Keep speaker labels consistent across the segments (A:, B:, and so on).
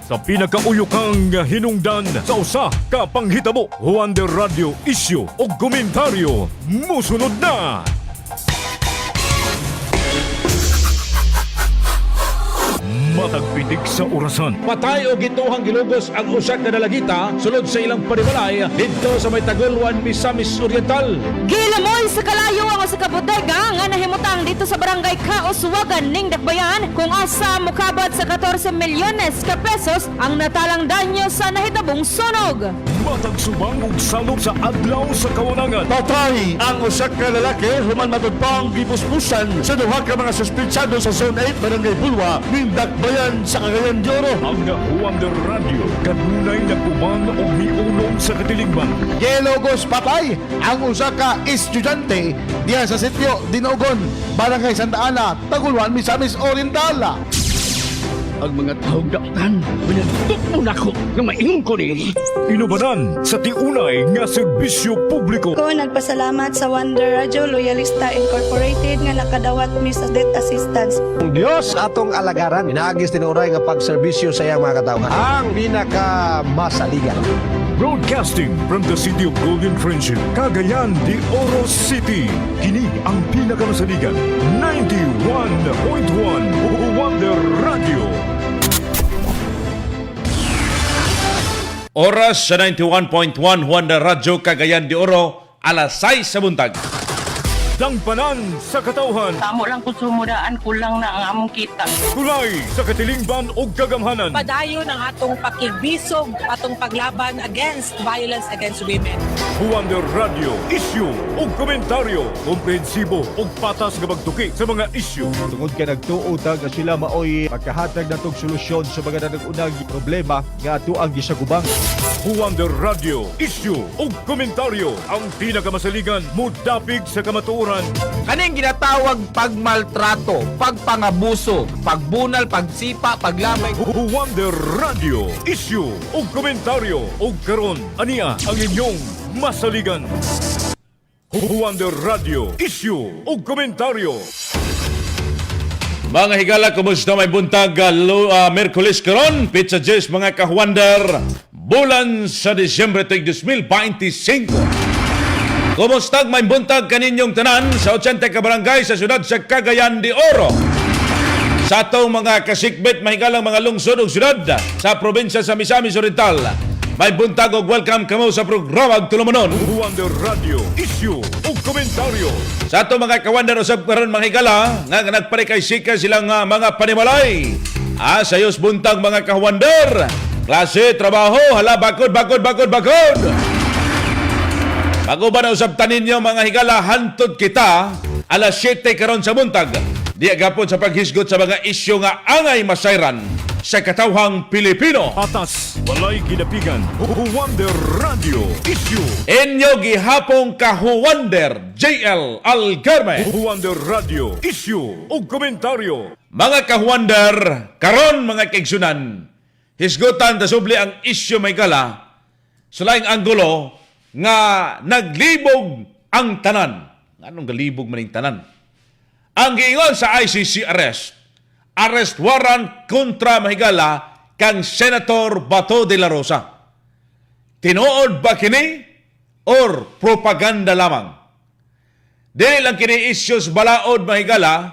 A: sa pinakauyukang hinungdan sa usa ka panghitabo. Wonder Radio Issue o komentaryo musunod na. Matagpitig sa orasan.
B: Patay o gituhang gilugos ang usak na dalagita sulod sa ilang panimalay dito sa may Tagulwan, Misamis Oriental.
C: Gilamoy sa kalayo ang sa kabodega nga nahimutang dito sa barangay Kauswagan ning Dakbayan kung asa mukabot sa 14 milyones ka pesos ang natalang danyo sa nahitabong sunog.
A: Matag subang ug salop sa adlaw sa kawanangan.
B: Patay ang usak na lalaki human matudpang gipuspusan sa duha ka mga suspitsado sa Zone 8 Barangay Bulwa ning Dakbayan sa Cagayan de Oro.
A: Ang Wonder Radio kanunay nagkuman og miunom sa katilingban.
D: Gelogos patay ang usa ka estudyante diha sa sitio Dinogon, Barangay Santa Ana, Tagulwan, Misamis Oriental.
E: Ang mga taong daotan, pinagtok mo na ako ng maingon ko ni.
A: Inubanan sa tiunay nga serbisyo publiko.
F: Ko nagpasalamat sa Wonder Radio Loyalista Incorporated nga nakadawat mi sa death assistance.
G: Ang Diyos atong alagaran, inaagis tinuray nga pagserbisyo sa iyang mga katawhan. Ang pinakamasaligan.
A: Broadcasting from the city of Golden Friendship, Cagayan de Oro City. Kini ang pinakamasaligan. 91.1 Wonder Radio.
B: Oras sa 91.1 Wonder Radio Cagayan de Oro, alas 6 sa buntag.
A: Dangpanan sa katawhan.
H: Tamo lang kung sumudaan, kulang na ang among kita.
A: Kulay sa katilingban o kagamhanan.
I: Padayon ang atong pakigbisog, atong paglaban against violence against women.
A: Wonder Radio, issue o komentaryo. Komprehensibo o patas nga pagtuki sa mga issue.
J: Tungod ka nagtuotag na sila maoy magkahatag na tong solusyon sa mga nanagunang problema nga ato ang gisagubang.
A: Wonder Radio, issue o komentaryo. Ang pinakamasaligan mudapig sa kamatuoran.
D: Kaning ginatawag pagmaltrato, pagpangabuso, pagbunal, pagsipa, paglamay.
A: Wonder Radio, issue o komentaryo. O karon, ania ang inyong masaligan. Wonder Radio, issue o komentaryo.
B: Mga higala, kumusta may buntag Merkulis karon, Pizza Jess mga ka-Wonder, bulan sa Disyembre 2025. Kumusta may buntag kaninyong tanan sa 80 ka barangay sa syudad sa Cagayan de Oro. Sa atong mga kasikbit, mahigalang mga lungsod o syudad sa probinsya sa Misamis Oriental. May buntag o welcome kamo sa programa Tulumanon.
A: Wonder Radio, issue o komentaryo.
B: Sa atong mga ka-Wonder usab karon mga higala nga nagparikaysika silang mga panimalay. Sayos buntag mga ka-Wonder. Klase, trabaho, hala, bakod. Bago ba na usab tanin nyo mga higala, hantod kita alas 7 karon sa buntag. Di agapon sa paghisgot sa mga isyu nga angay masayran sa katawhang Pilipino.
A: Patas, walay ginapigan. Wonder Radio, issue.
B: Inyo gihapong ka-Wonder JL Algarme.
A: Wonder Radio, issue o komentaryo.
B: Mga ka-Wonder, karon mga kaigsunan, hisgutan ta subli ang isyu may gala sa laing anggulo nga naglibog ang tanan. Anong galibog maning tanan? Ang giingon sa ICC arrest warrant kontra mahigala kang Senator Bato de la Rosa. Tinuod ba kini or propaganda lamang? Dili lang kini issues balaod mahigala,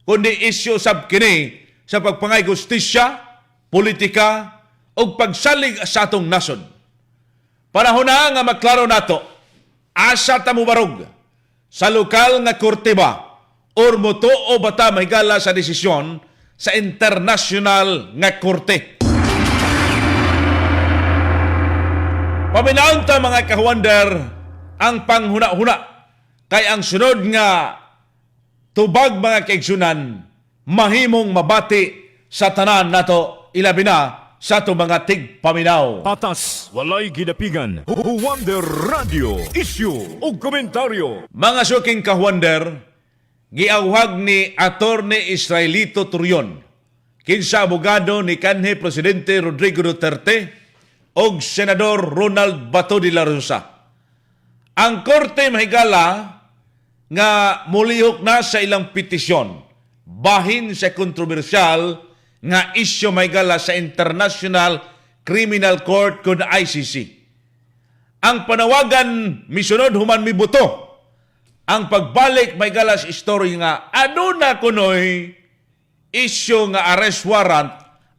B: kundi issue sab kini sa pagpangay justisya, politika o pagsalig sa atong nasod. Panahon na nga maklaro nato, asa ta mo barog sa lokal nga korte ba or moto o bata mahigala sa desisyon sa international nga korte. Paminaon ta mga ka-Wonder ang panghuna-huna kay ang sunod nga tubag mga kaigsunan mahimong mabati sa tanan nato, ilabi na sa ito mga tigpaminaw.
A: Patas, walay ginapigan. Wonder Radio, issue o komentaryo.
B: Mga suking ka-Wonder, giawhag ni Attorney Israelito Turion, kinsa abogado ni kanhi Presidente Rodrigo Duterte o Senador Ronald Bato de la Rosa. Ang korte mahigala nga mulihok na sa ilang petisyon bahin sa kontrobersyal nga isyo may gala sa International Criminal Court kun ICC. Ang panawagan misunod human mibuto ang pagbalik may galas istorya nga aduna kunoy isyo nga arrest warrant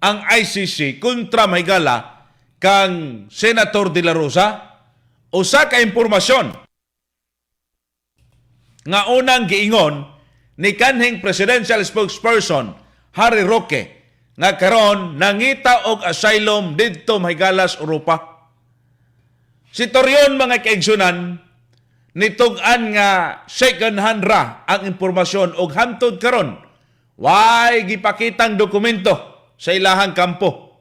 B: ang ICC kontra may gala kang Senator De La Rosa. Usa ka impormasyon nga unang giingon ni kanhing presidential spokesperson Harry Roque nga karon nangita og asylum didto Mahigalas, Europa. Si Torion mga kaigsunan nitug-an nga second hand ra ang impormasyon og hantod karon way gipakitang dokumento sa ilahang kampo.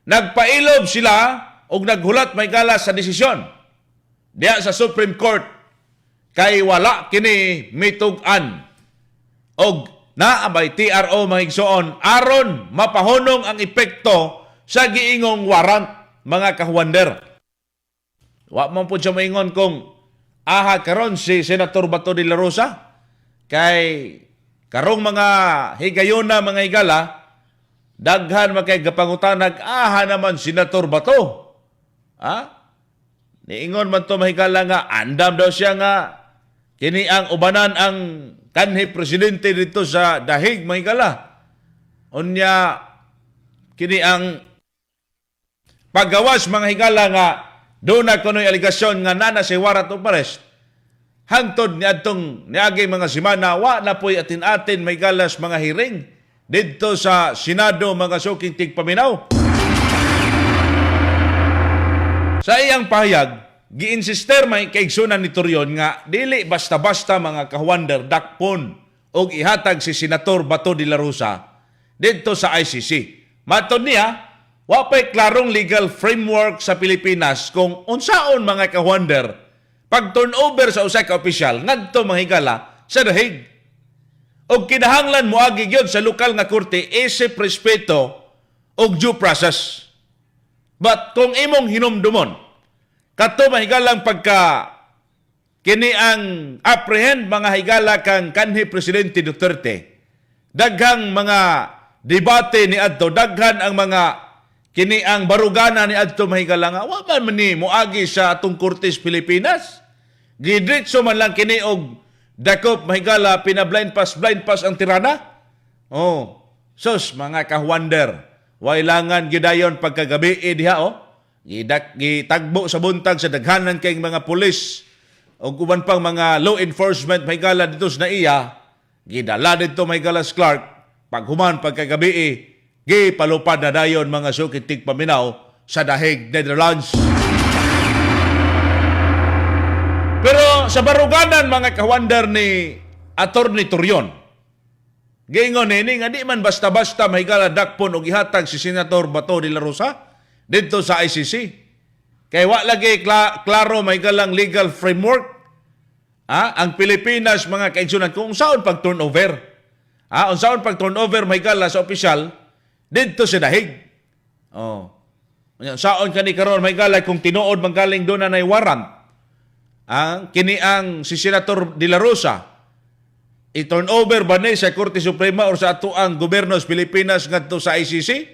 B: Nagpailob sila og naghulat Mahigalas sa desisyon diya sa Supreme Court kay wala kini mitug-an og naabay TRO mahigsoon aron mapahunong ang epekto sa giingong warrant mga kahuwander. Wa man po siya maingon kung aha karon si Senator Bato de la Rosa kay karong mga higayona mga higala daghan makay gapangutanag aha naman Senator Bato. Niingon man to mahigala nga andam daw siya nga kini ang ubanan ang kanhi presidente dito sa dahig mahigala. Unya kini ang paggawas mga higala nga doon na kuno'y aligasyon nga nana si warrant of arrest. Hangtod ni adtong niagay mga simana wa na po'y atin-atin may galas mga hearing dito sa Senado mga suking tigpaminaw. Sa iyang pahayag, giinsister may kaigsunan ni Torion nga dili basta-basta mga kahuwander dakpon og ihatag si Senator Bato de la Rosa dito sa ICC. Matod niya, wa pa'y klarong legal framework sa Pilipinas kung unsaon mga kahuwander pag turnover sa usa ka opisyal ngadto mahigala sa dahig. Og kinahanglan moagi gyud sa lokal nga korte isip respeto og due process. But kung imong hinumdumon kato mahigalang pagka kini ang apprehend mga higala kang kanhi Presidente Duterte, daghang mga debate ni adto, daghan ang mga kini ang barugana ni adto mahigala nga wa man ni moagi sa atong Kortes Pilipinas. Gidritso man lang kini og dakop mahigala blind pass ang tirana. Oh, sus mga kahuwander, wailangan gidayon pagkagabi diha gitagbo sa buntag sa daghanan kay mga pulis o uban pang mga law enforcement mahigala dito sa iya gidala dito mahigala sa Clark paghuman pagkagabi gipalupad na dayon mga sukit tigpaminaw sa dahig Netherlands. Pero sa baruganan mga kawander ni Attorney Torion, giingon ni nga di man basta-basta mahigala dakpon og ihatag si Senator Bato de la Rosa dito sa ICC. Kaya wa lagi klaro mahigalang legal framework. Ang Pilipinas mga kaigsunan kung saan pag turnover. Unsaon pag turnover mahigala sa opisyal dito sa dahig. Saan kani karon mahigala kung tinuod manggaling doon na warrant. Kini ang si Senator De La Rosa i-turnover ba ni sa Korte Suprema o sa ato ang gobyerno sa Pilipinas ngadto sa ICC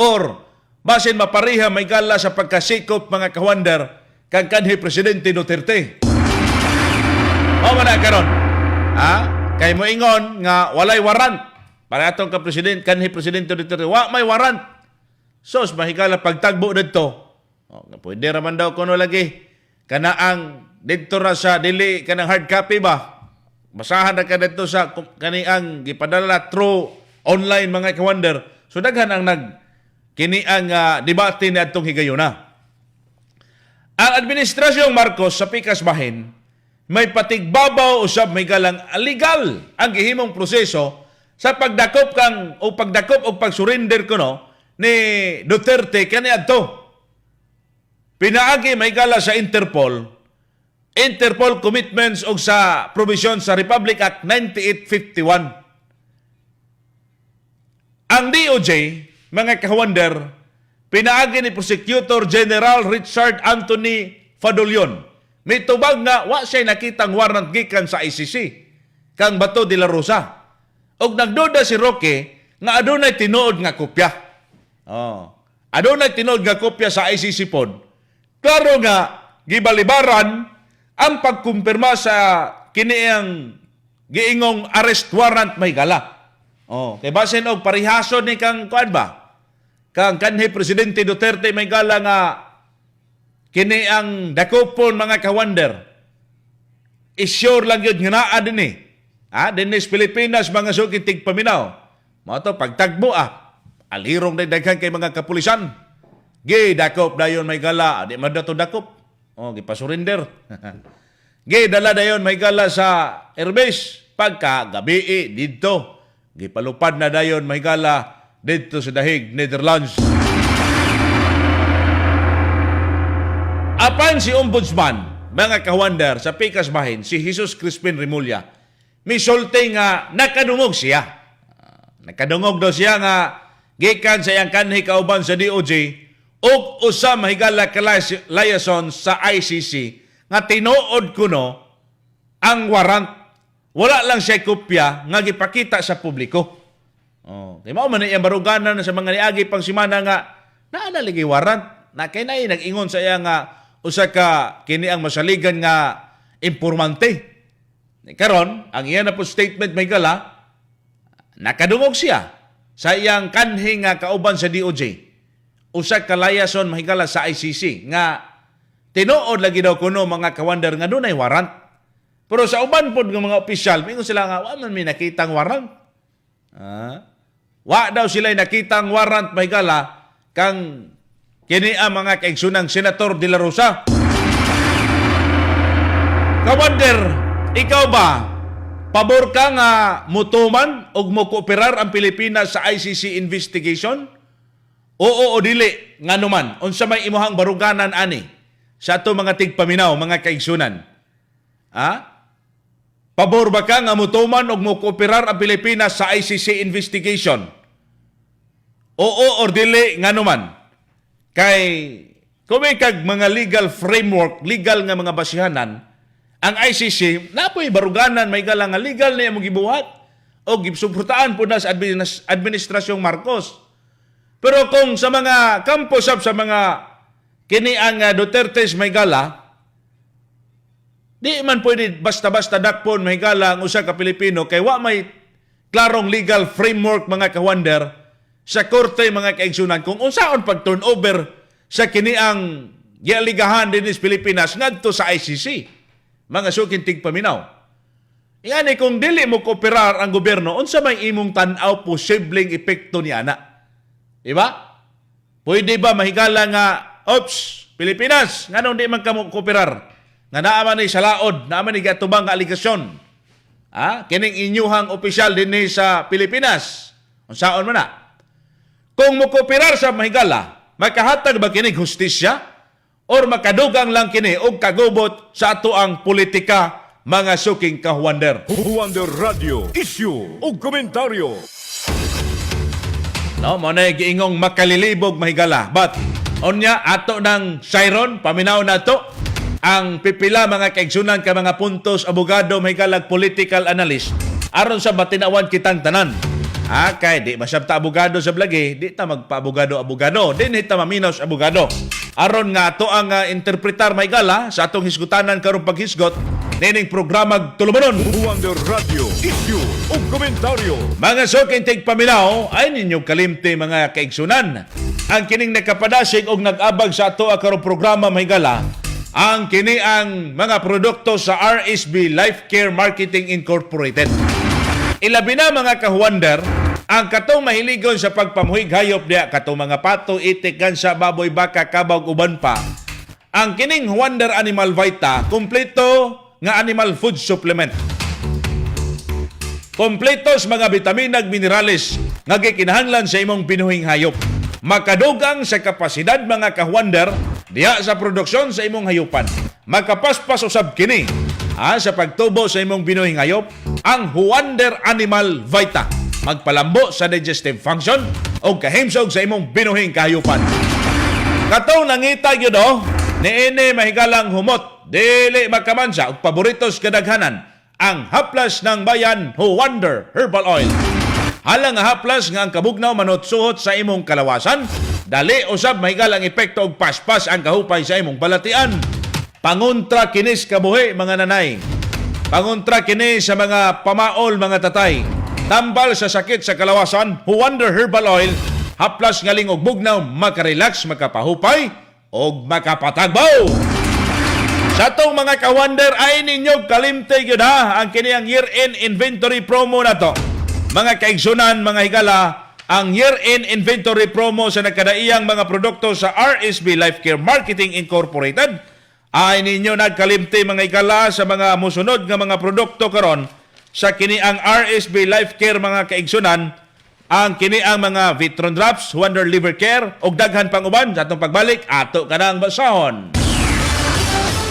B: or basin mapariha may gala sa pagkasikop mga kawander kang kanhi Presidente Duterte. O man karon. Kay mo ingon nga walay warrant para atong kanhi Presidente Duterte. Wa may warrant. Sos mahigala pagtagbo didto. Pwede raman daw kuno lagi kana ang didto ra sa dili kanang hard copy ba. Basahan na ka dito sa kaniang gipadala through online mga kawander. So daghan ang kini ang debate ni atong higayuna. Ang Administrasyong Marcos sa pikas bahin may patigbabaw usab may galang illegal ang gihimong proseso sa pagdakop o pagsurrender kuno ni Duterte kani adto. Pinaagi may gala sa Interpol commitments og sa provision sa Republic Act 9851. Ang DOJ mga kawander, pinaagi ni Prosecutor General Richard Anthony Fadolion. May tubag nga wa siya nakitang warrant gikan sa ICC kang Bato de la Rosa. Og nagduda si Roque nga adunay tinuod nga kopya. Adunay tinuod nga kopya sa ICC pod. Klaro nga gibalibaran ang pagkumpirma sa kini ang giingong arrest warrant may gala. Kay basin og parihason ni kang kuan ba? Kang kanhi Presidente Duterte may gala nga kini ang dakopon mga kawander. Isure lang yun nga naa din eh. Dinis Pilipinas mga sukitig paminaw. Mao to pagtagbo alirong na daghan kay mga kapulisan. Gi dakop dayon may gala, di man dato dakop. Gipasurinder. Gi dala dayon may gala sa airbase pagka gabi didto. Gipalupad na dayon may gala didto sa Dahig, Netherlands. Apan si Ombudsman, mga kawander, sa Pikas Bahin, si Jesus Crispin Remulla, misulti nga nakadungog siya. Nakadungog daw siya nga gikan sa iyang kanhi kauban sa DOJ ug usa mahigala liaison sa ICC nga tinuod kuno ang warrant. Wala lang siya kopya nga gipakita sa publiko. Di mao man iyang baruganan sa mga niagi pang simana nga naanaligi warrant na kay nay nag-ingon sa iya nga usa ka kini ang masaligan nga impormante. Karon ang iya na po statement may gala nakadungog siya sa iyang kanhi nga kauban sa DOJ. Usa ka liaison mahigala sa ICC nga tinuod lagi daw kuno mga kawander nga dunay warrant. Pero sa uban pod ng mga opisyal, mingon sila nga wa man may nakitang warrant. Wa daw sila nakitang warrant mahigala kang kini ang mga kaigsunang Senator De La Rosa. Kawander, ikaw ba pabor ka nga mutuman o mukooperar ang Pilipinas sa ICC investigation? Oo o dili nga naman. Unsa may imuhang baruganan ani sa ato mga tigpaminaw, mga kaigsunan? Pabor ba ka nga mutuman o mukooperar ang Pilipinas sa ICC investigation? Oo o dili nga naman. Kay kung may kag mga legal framework, legal nga mga basihanan, ang ICC, napoy baruganan, may galang nga legal na yung gibuhat o gipsuportaan po na sa Administrasyong Marcos. Pero kung sa mga kampo sa mga kini ang Duterte's may gala, di man pwede basta-basta dakpon may gala ang usa ka Pilipino kay wa may klarong legal framework mga kawander sa korte mga kaigsunan kung unsaon pag-turnover sa kini ang gialigahan dinis Pilipinas ngadto sa ICC. Mga sukintig paminaw. Iyan kung dili mo kooperar ang gobyerno, unsa may imong tan-aw posibleng epekto niya na? Diba? Pwede ba mahigala nga, ops, Pilipinas, nga nung di man ka mo kooperar? Nga naaman ni salaod, naaman ni gatubang aligasyon. Kining inyuhang opisyal din sa Pilipinas. Unsaon man na? Kung mo kooperar sa mahigala, makahatag ba kining hustisya? Or makadugang lang kini og kagubot sa ato ang politika mga suking kahuwander.
A: Huwander Radio, issue o komentaryo.
B: No, mo na giingong makalilibog mahigala. But onya ato ng siren paminaw na to ang pipila mga kaigsunan ka mga puntos abogado mahigala political analyst aron sa matinawan kitang tanan. Kay di masabta abogado sa blagi, di ta magpa-abogado-abogado, din hita maminaw sa abogado. Aron nga ato ang interpretar may gala sa atong hisgutanan karong paghisgot nining programa tulumanon.
A: Huwander Radio, issue o komentaryo.
B: Mga suking tigpaminaw ay ninyong kalimti mga kaigsunan. Ang kining nakapadasig og nag-abag sa ato karong programa may gala ang kini ang mga produkto sa RSB Life Care Marketing Incorporated. Ilabi na mga kahuwander, ang katong mahiligon sa pagpamuhig hayop diya, katong mga pato, itik, gansa, baboy, baka, kabaw, uban pa. Ang kining Wonder Animal Vita, kompleto nga animal food supplement. Kompleto sa mga vitamina ug minerales nga gikinahanglan sa imong pinuhing hayop. Makadugang sa kapasidad mga kahuwander diya sa produksyon sa imong hayupan. Makapaspas usab kini sa pagtubo sa imong binuhing hayop ang Wonder Animal Vita. Magpalambo sa digestive function o kahimsog sa imong binuhing kahayupan. Katong nangita gyud niini mahigalang humot, dili makamansa og paboritos kadaghanan ang haplas ng bayan Wonder Herbal Oil. Halang nga haplas nga ang kabugnaw manotsuhot sa imong kalawasan, dali usab mahigala ang epekto og paspas ang kahupay sa imong balatian. Pangontra kinis kabuhi mga nanay. Pangontra kini sa mga pamaol mga tatay. Tambal sa sakit sa kalawasan, Wonder Herbal Oil, haplas ngaling og bugnaw, makarelax, makapahupay, og makapatagbaw. Sa itong mga ka-wonder ay ninyo kalimte yun ha, ang kini ang year-end inventory promo na to. Mga kaigsunan, mga higala, ang year-end inventory promo sa nagkadaiyang mga produkto sa RSB Life Care Marketing Incorporated ay ninyo nagkalimti mga higala sa mga musunod nga mga produkto karon sa kini ang RSB Life Care mga kaigsunan, ang kini ang mga Vitron Drops, Wonder Liver Care ug daghan pang uban sa atong pagbalik ato kanang basahon.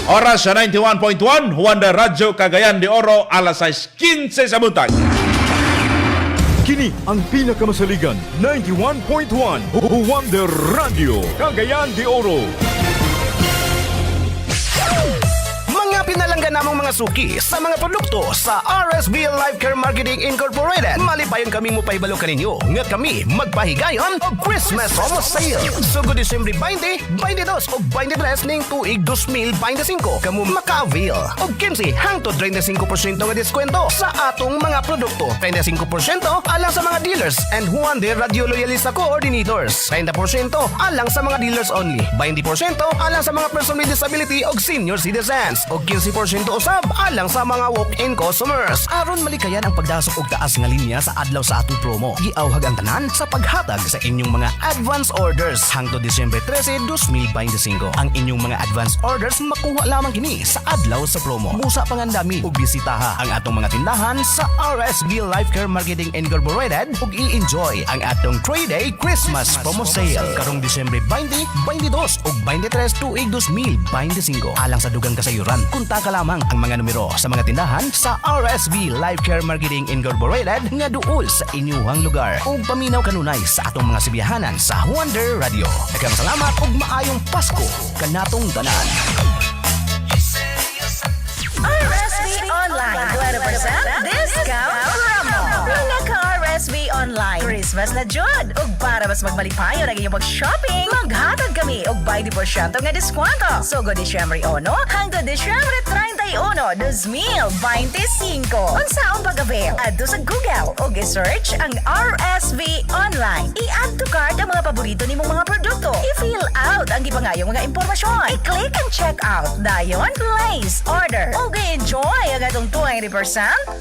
B: Oras sa 91.1 Wonder Radyo Cagayan de Oro alas 6:15 sa buntag.
A: Kini ang pinakamasaligan 91.1 Wonder Radio Cagayan de Oro.
K: Pinalanggan namang mga suki sa mga produkto sa RSB Life Care Marketing Incorporated. Malipayon kami mo paibalo kaninyo nga kami magpahigayon o Christmas promo sale. Sugod Disyembre 20, 22 o 23 ning tuig 2025 kamo maka-avail og 15 hangtod 35% nga diskwento sa atong mga produkto. 35% alang sa mga dealers and Wonder Radio Loyalista Coordinators. 30% alang sa mga dealers only. 20% alang sa mga person with disability o senior citizens. O 15% usab alang sa mga walk-in customers. Aron malikayan ang pagdasok og taas nga linya sa adlaw sa atong promo. Giawhag ang tanan sa paghatag sa inyong mga advance orders hangtod Disyembre 13, 2025. Ang inyong mga advance orders makuha lamang kini sa adlaw sa promo. Busa pangandami ug bisitaha ang atong mga tindahan sa RSB Life Care Marketing Incorporated ug i-enjoy ang atong 3-day Christmas promo sale karong Disyembre 20, 22 ug 23 tuig 2025. Alang sa dugang kasayuran, kontak lamang ang mga numero sa mga tindahan sa RSB Life Care Marketing Incorporated nga duol sa inyuhang lugar ug paminaw kanunay sa atong mga sibiyahanan sa Wonder Radio. Daghang salamat ug maayong Pasko kanatong tanan.
C: RSB Online 20% discount promo. Pinaka-RSB Online Christmas na jud. Ug para mas magmalipayon ang inyong mag-shopping, maghatag kami og 20% nga diskwento. Sugod Disyembre 1 hangtod Disyembre 31, 2025. Unsaon pag-avail? Adto sa Google ug i-search ang RSB Online. I-add to cart ang mga paborito nimong mga produkto. I-fill out ang gipangayong mga impormasyon. I-click ang check out. Dayon, place order. Ug enjoy ang atong 20%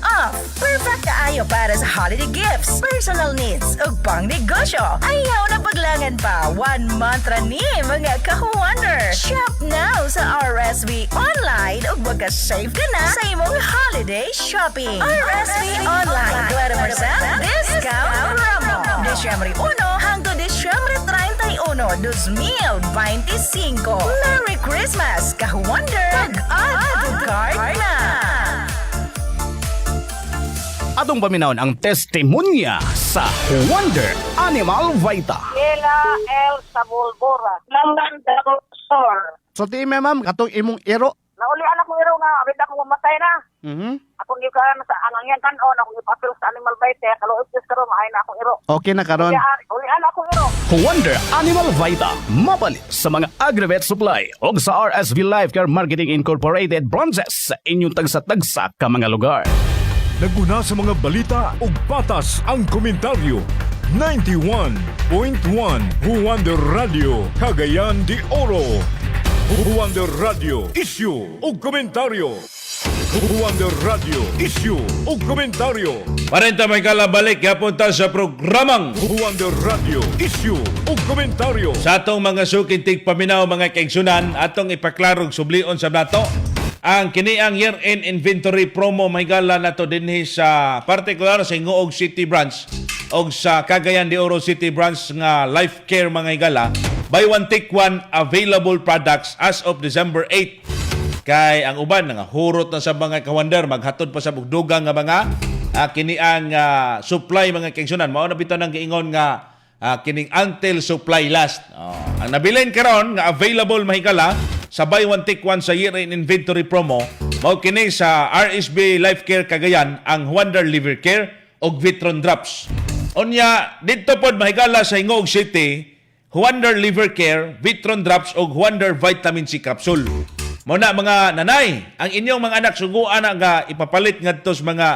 C: off. Perfect kaayo para sa holiday gifts, personal needs ug pang negosyo. Ayaw na paglangan pa. 1 month ra ni mga ka-wonder. Shop now sa RSB Online ug magka-save ka na sa imong holiday shopping. RSB Online 20% discount promo. Disyembre 1 hangtod Disyembre 31, 2025. Merry Christmas, ka-wonder! Mag-add to cart na!
K: Atong paminawon ang testimonya sa Wonder Animal Vita.
H: Ela El Sabulbora. Langgan Store.
D: So ti ma'am, katong imong iro.
H: Naulian ako iro nga, abit ako mamatay na. Ako yung sa anangyan kanon, ako yung papel sa animal bite, kalau ipis karon maay na akong iro.
D: Okay na karon.
H: Ulian ako iro.
K: Wonder Animal Vita, mapalit sa mga Agravet Supply o sa RSV Life Care Marketing Incorporated branches sa inyong tagsa-tagsa ka mga lugar.
A: Naguna sa mga balita ug patas ang komentaryo. 91.1 Wonder Radio Cagayan de Oro. Wonder Radio issue ug komentaryo. Wonder Radio issue ug komentaryo.
B: 40 may kalabalik yapunta sa programang
A: Wonder Radio issue ug komentaryo.
B: sa atong mga sukintig paminaw mga kaigsunan atong ipaklarog sublion sa nato ang kini ang year-end inventory promo mahigala nato dinhi sa partikular sa Hingoog City Branch o sa Cagayan de Oro City Branch nga Life Care mga higala. Buy one take one available products as of December 8. Kay ang uban nga hurot na sa mga kawander maghatod pa sa bugdugang nga mga kini ang supply mga kaigsunan. Mao na bitaw nang giingon nga kining until supply last. Ang nabilin karon nga available mahigala sa buy one take one sa year-end inventory promo mao kini sa RSB Life Care Cagayan ang Wonder Liver Care og Vitron Drops. Onya, dito pod mahigala sa Hingog City, Wonder Liver Care, Vitron Drops o Wonder Vitamin C Capsule. Muna mga nanay, ang inyong mga anak suguan nga ipapalit ngadto sa mga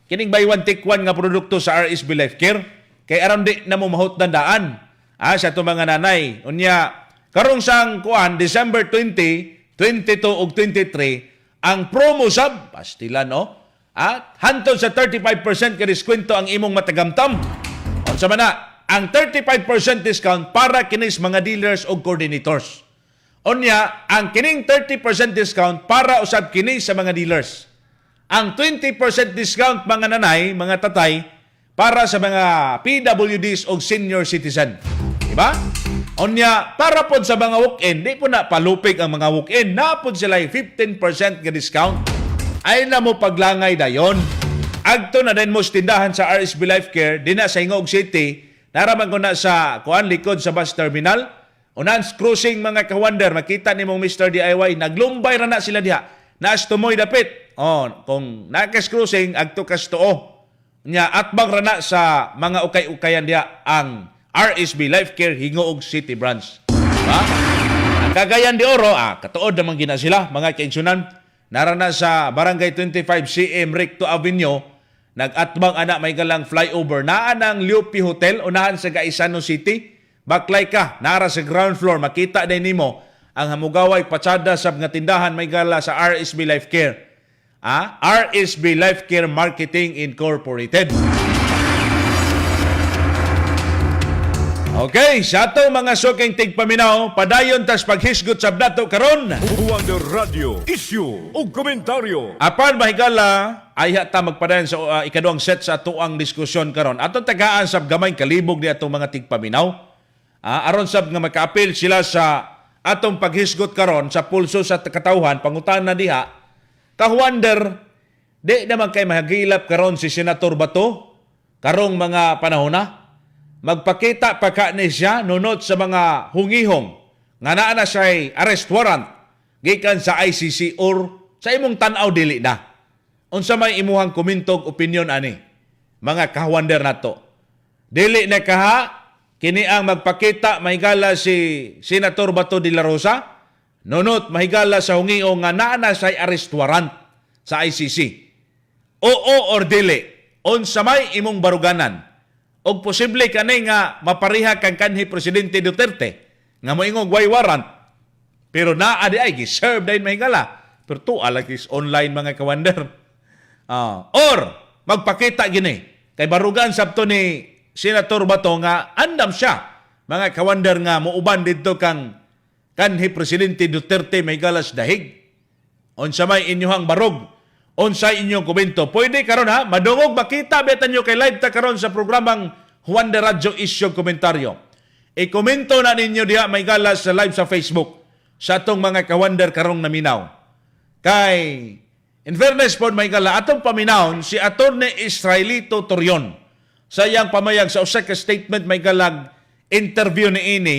B: kining buy one take one nga produkto sa RSB Life Care kay aram di na mo mahut dandaan. Sa to mga nanay. Unya, karong sang kuan December 20, 22 ug 23 ang promo sab pastilan no. Hantod sa 35% ka diskwento ang imong matagamtam. Unsa man na, ang 35% discount para kinis mga dealers o coordinators. Onya, ang kining 30% discount para usab kini sa mga dealers. Ang 20% discount mga nanay, mga tatay, para sa mga PWDs o senior citizen. Diba? Onya, para pod sa mga walk-in, di po na palupig ang mga walk-in, na pod sila 15% nga discount. Ay na mo paglangay dayon. Agto na din mo tindahan sa RSB Life Care, di na sa Hingog City, naraman ko na sa kuan likod sa bus terminal. Unans cruising mga kawander, makita ni mong Mr. DIY, naglumbay ra na sila diha. Naas tumoy dapit. Kung nakas cruising, agto kas tuo. Nya atbang ra na sa mga ukay-ukayan diha ang RSB Life Care Hingog City Branch. Diba? Ang Cagayan de Oro, katuod naman gina sila, mga kaigsunan. Narana sa Barangay 25 CM Recto Avenue, nag-atbang anak may galang flyover. Naan ang Lupi Hotel, unahan sa Gaisano City. Baklay ka, nara sa ground floor, makita din nimo ang hamugaway patsada sa nga tindahan may gala sa RSB Life Care. RSB Life Care Marketing Incorporated. Okay, sa ato mga suking tigpaminaw, padayon tas paghisgot sa dato karon.
A: Wonder Radio, issue o komentaryo.
B: Apan mahigala, ay ta magpadayon sa ikaduhang set sa atuang diskusyon karon. Atong tagaan sa gamay kalibog ni atong mga tigpaminaw. Aron sab nga makaapil sila sa atong paghisgot karon sa pulso sa katawhan, pangutan na diha. Kahwander, di naman kay mahagilap karon si Senator Bato karong mga panahon na. Magpakita pa ka ni siya nunot sa mga hungihong nga naa na siya'y arrest warrant gikan sa ICC or sa imong tanaw dili na. Unsa may imuhang komintog opinion ani mga kahwander nato. Dili na kaha kini ang magpakita mahigala si Senator Bato de la Rosa nunot mahigala sa hungihong nga naa na siya'y arrest warrant sa ICC. Oo or dili, unsa may imong baruganan? O posible kanay nga mapariha kang kanhi Presidente Duterte nga moingog way warrant pero naa di ay giserve dayon mahigala pero tuwa lang is online mga kawander. Or magpakita gini kay barugan sabto ni Senator Bato nga andam siya mga kawander nga muuban didto kang kanhi Presidente Duterte mahigala sa dahig. Unsa may inyohang barog? Unsay inyong komento? Pwede karon ha, madungog makita betan nyo kay live ta karon sa programang Juan de Radio Issue Komentaryo. I-komento na ninyo diha may galas sa live sa Facebook sa atong mga kawander karong naminaw. Kay in fairness po may gala atong paminawon si Attorney Israelito Torion. Sa iyang pamayag sa usa ka statement may galag interview ni ini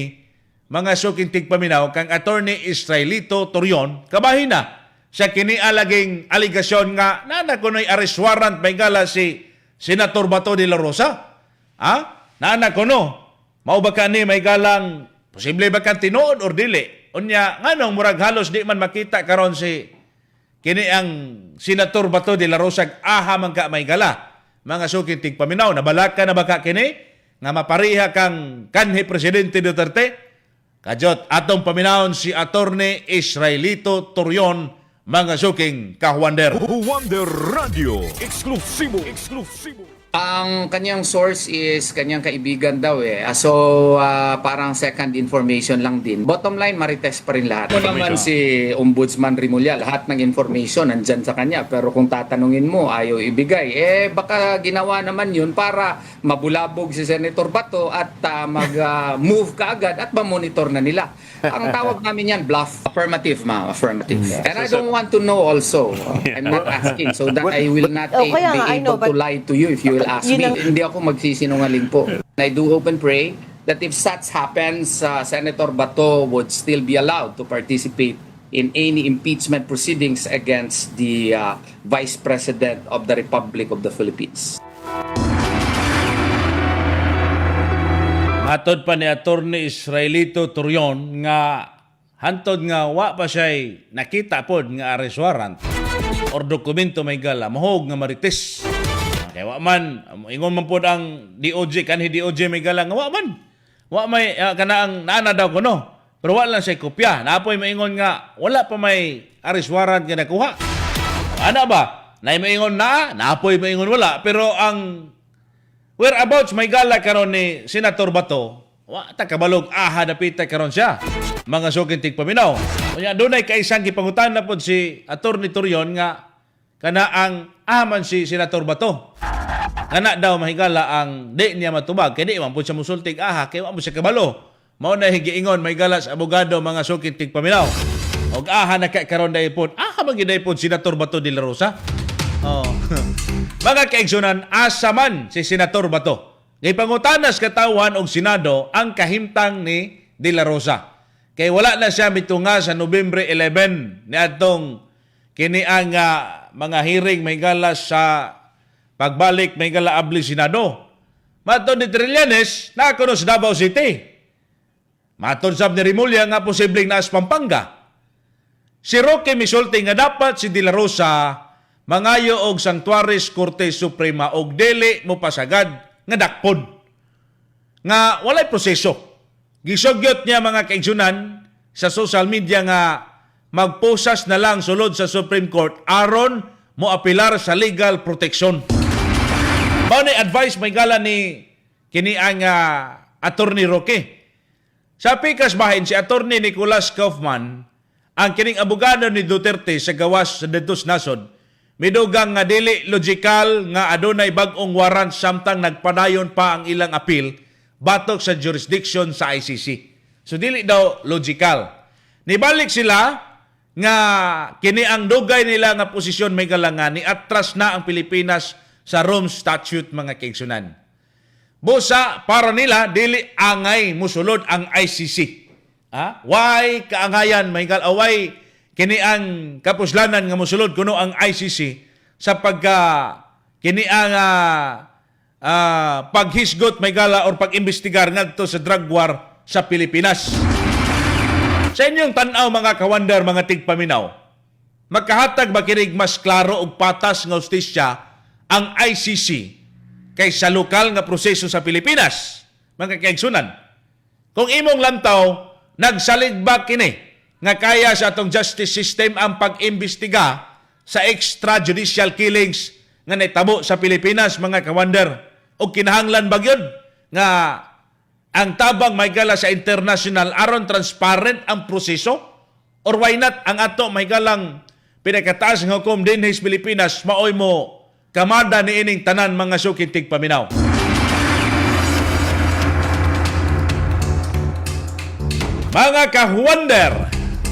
B: mga suking tigpaminaw kang Attorney Israelito Torion kabahin na sa kinialaging aligasyon nga nana kunoy arrest warrant may gala si Senator Bato de la Rosa. Nana kuno mao ba kani may galang posible ba kan tinuod or dili? Unya nganong murag halos di man makita karon si kini ang Senator Bato de la Rosa man ka may gala. Mga suking tigpaminaw nabalaka na baka kini nga mapariha kang kanhi Presidente Duterte? Kajot atong paminawon si Attorney Israelito Torion mga suking kahwander.
A: Wonder Radio, eksklusibo.
L: Ang kanyang source is kanyang kaibigan daw eh. So, parang second information lang din. Bottom line, marites pa rin lahat. Ano naman si Ombudsman Rimulya, lahat ng information nandyan sa kanya. Pero kung tatanungin mo, ayaw ibigay. Baka ginawa naman yun para mabulabog si Senator Bato at mag-move kaagad at ma-monitor na nila. Ang tawag namin yan, bluff. Affirmative, ma'am. Affirmative. And I don't want to know also. I'm not asking so that I will not be able to lie to you if you will ask me. Hindi ako magsisinungaling po. I do hope and pray that if such happens, Senator Bato would still be allowed to participate in any impeachment proceedings against the Vice President of the Republic of the Philippines.
B: Matod pa ni Attorney Israelito Turion nga hantod nga wa pa siya nakita pod nga arrest warrant or dokumento may gala mahog nga marites. Kaya wa man ingon man pod ang DOJ kanhi DOJ may gala nga wa man. Wa may kana ang naana daw kuno. Pero wala lang siya kopya. Naapoy maingon nga wala pa may arrest warrant nga nakuha. Ana ba? Nay maingon na, naapoy maingon wala, pero ang whereabouts may gala karon ni Senator Bato, wa ta kabalog dapita karon siya. Mga sukintig paminaw. Unya dunay kaisang gipangutan na pod si Attorney Turion nga kana ang aman si Senator Bato. Kana daw mahigala ang di niya matubag kay di man pod siya musultig kay wa mo siya kabalo. Mao na higiingon may gala sa abogado mga sukintig paminaw. Og na karon dai pod magiday pod Senator Bato de la Rosa. Mga kaigsunan, asa man si Senator Bato. Ngay pangutanas katawan og Senado ang kahimtang ni De La Rosa. Kay wala na siya mitunga sa Nobyembre 11 ni atong kini ang mga hearing may gala sa pagbalik may gala abli Senado. Matod ni Trillanes na kuno sa Davao City. Matod sab ni Rimulya nga posibleng naas Pampanga. Si Roque misulti nga dapat si De La Rosa mangayo og Sanctuaris Korte Suprema og dili mo pasagad nga dakpod. Nga walay proseso. Gisugyot niya mga kaigsunan sa social media nga magposas na lang sulod sa Supreme Court aron mo apilar sa legal protection. Mao ni advice may gala ni kini ang Attorney Roque. Sa pikas bahin si Attorney Nicolas Kaufman ang kining abogado ni Duterte sa gawas sa Dentos Nasod midugang nga dili logical nga adunay bag-ong warrant samtang nagpadayon pa ang ilang appeal batok sa jurisdiction sa ICC. So dili daw logical. Nibalik sila nga kini ang dugay nila nga posisyon may galangan ni atras na ang Pilipinas sa Rome Statute mga kaigsunan. Busa para nila dili angay musulod ang ICC. Why kaangayan may away kini ang kapuslanan nga mosulod kuno ang ICC sa pagka kini ang paghisgot may gala or pag-imbestigar ngadto sa drug war sa Pilipinas. Sa inyong tan-aw mga kawander, mga tigpaminaw, magkahatag ba kinig mas klaro og patas nga hustisya ang ICC kaysa lokal nga proseso sa Pilipinas, mga kaigsunan? Kung imong lantaw nagsaligba kini nga kaya sa atong justice system ang pag-imbestiga sa extrajudicial killings nga naitabo sa Pilipinas, mga kawander, o kinahanglan ba yun nga ang tabang may gala sa international aron transparent ang proseso? Or why not ang ato may galang pinakataas ng hukom din sa Pilipinas maoy mo kamada ni ining tanan mga sukintig paminaw? Mga kawander,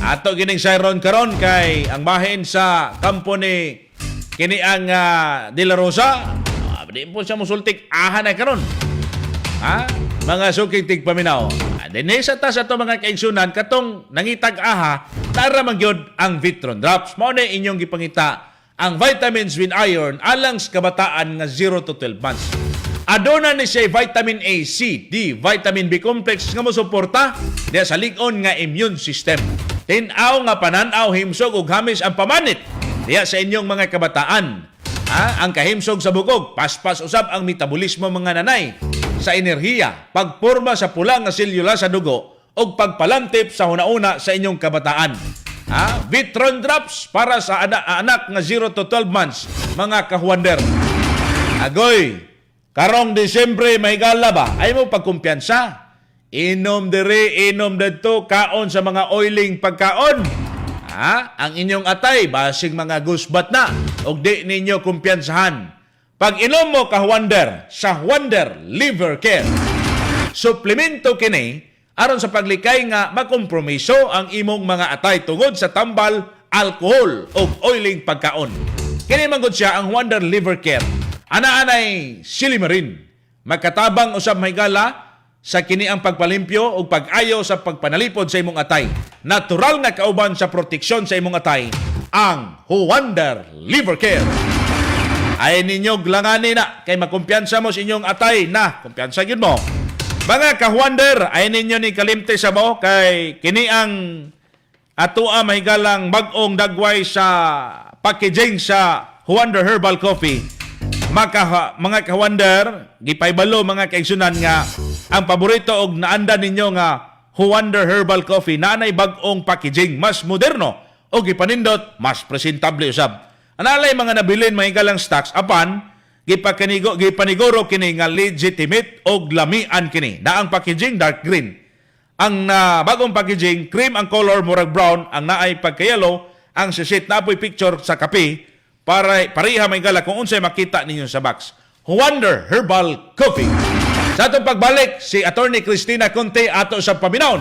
B: ato gining sayron karon kay ang bahin sa kampo ni kini ang De La Rosa. Di po siya musultik na karon. Mga sukitig paminaw. Dinhi sa tas ato mga kaigsunan katong nangitag tara magyod ang Vitron Drops. Mao na inyong gipangita ang vitamins with iron alang sa kabataan nga 0 to 12 months. Aduna ni siya vitamin A, C, D, vitamin B complex nga mosuporta diya sa lig-on nga immune system. Tin-aw nga pananaw, himsog ug hamis ang pamanit diya sa inyong mga kabataan. Ang kahimsog sa bukog, paspas usab ang metabolismo mga nanay sa enerhiya, pagporma sa pula nga selula sa dugo ug pagpalantip sa hunauna sa inyong kabataan. Vitron Drops para sa anak nga 0 to 12 months, mga kahuwander. Agoy, karong Desyembre may gala ba? Ay mo pagkumpiyansa. Inom diri, inom dito, kaon sa mga oiling pagkaon. Ang inyong atay, basig mga gusbat na, o di ninyo kumpiyansahan. Pag inom mo ka-Wonder sa Wonder Liver Care, suplemento kini, aron sa paglikay nga makompromiso ang imong mga atay tungod sa tambal, alcohol, o oiling pagkaon. Kini manggod siya ang Wonder Liver Care. Ana-anay silimarin. Magkatabang usab may gala, sa kini ang pagpalimpyo o pag-ayo sa pagpanalipod sa imong atay. Natural na kauban sa proteksyon sa imong atay, ang Wonder Liver Care. Ay ninyo langani na, kay makumpiyansa mo sa inyong atay na, kumpiyansa yun mo. Mga ka-wonder, ay ninyo ni kalimte sa mo kay kini ang atua mahigalang bag-ong dagway sa packaging sa Wonder Herbal Coffee. Mga ka-wonder, gipaybalo mga kaigsunan nga ang paborito og naanda ninyo nga Wonder Herbal Coffee nanay bag-ong packaging, mas moderno o gipanindot, mas presentable usab. Analay mga nabilin mahigalang stocks apan gipaniguro kini nga legitimate og lamian kini. Na ang packaging dark green. Ang bagong packaging cream ang color murag brown, ang naay pagka-yellow, ang sisit na apoy picture sa kape para pareha may gala kung unsay makita ninyo sa box. Wonder Herbal Coffee. Sa atong pagbalik si Attorney Cristina Conte ato sa paminaw.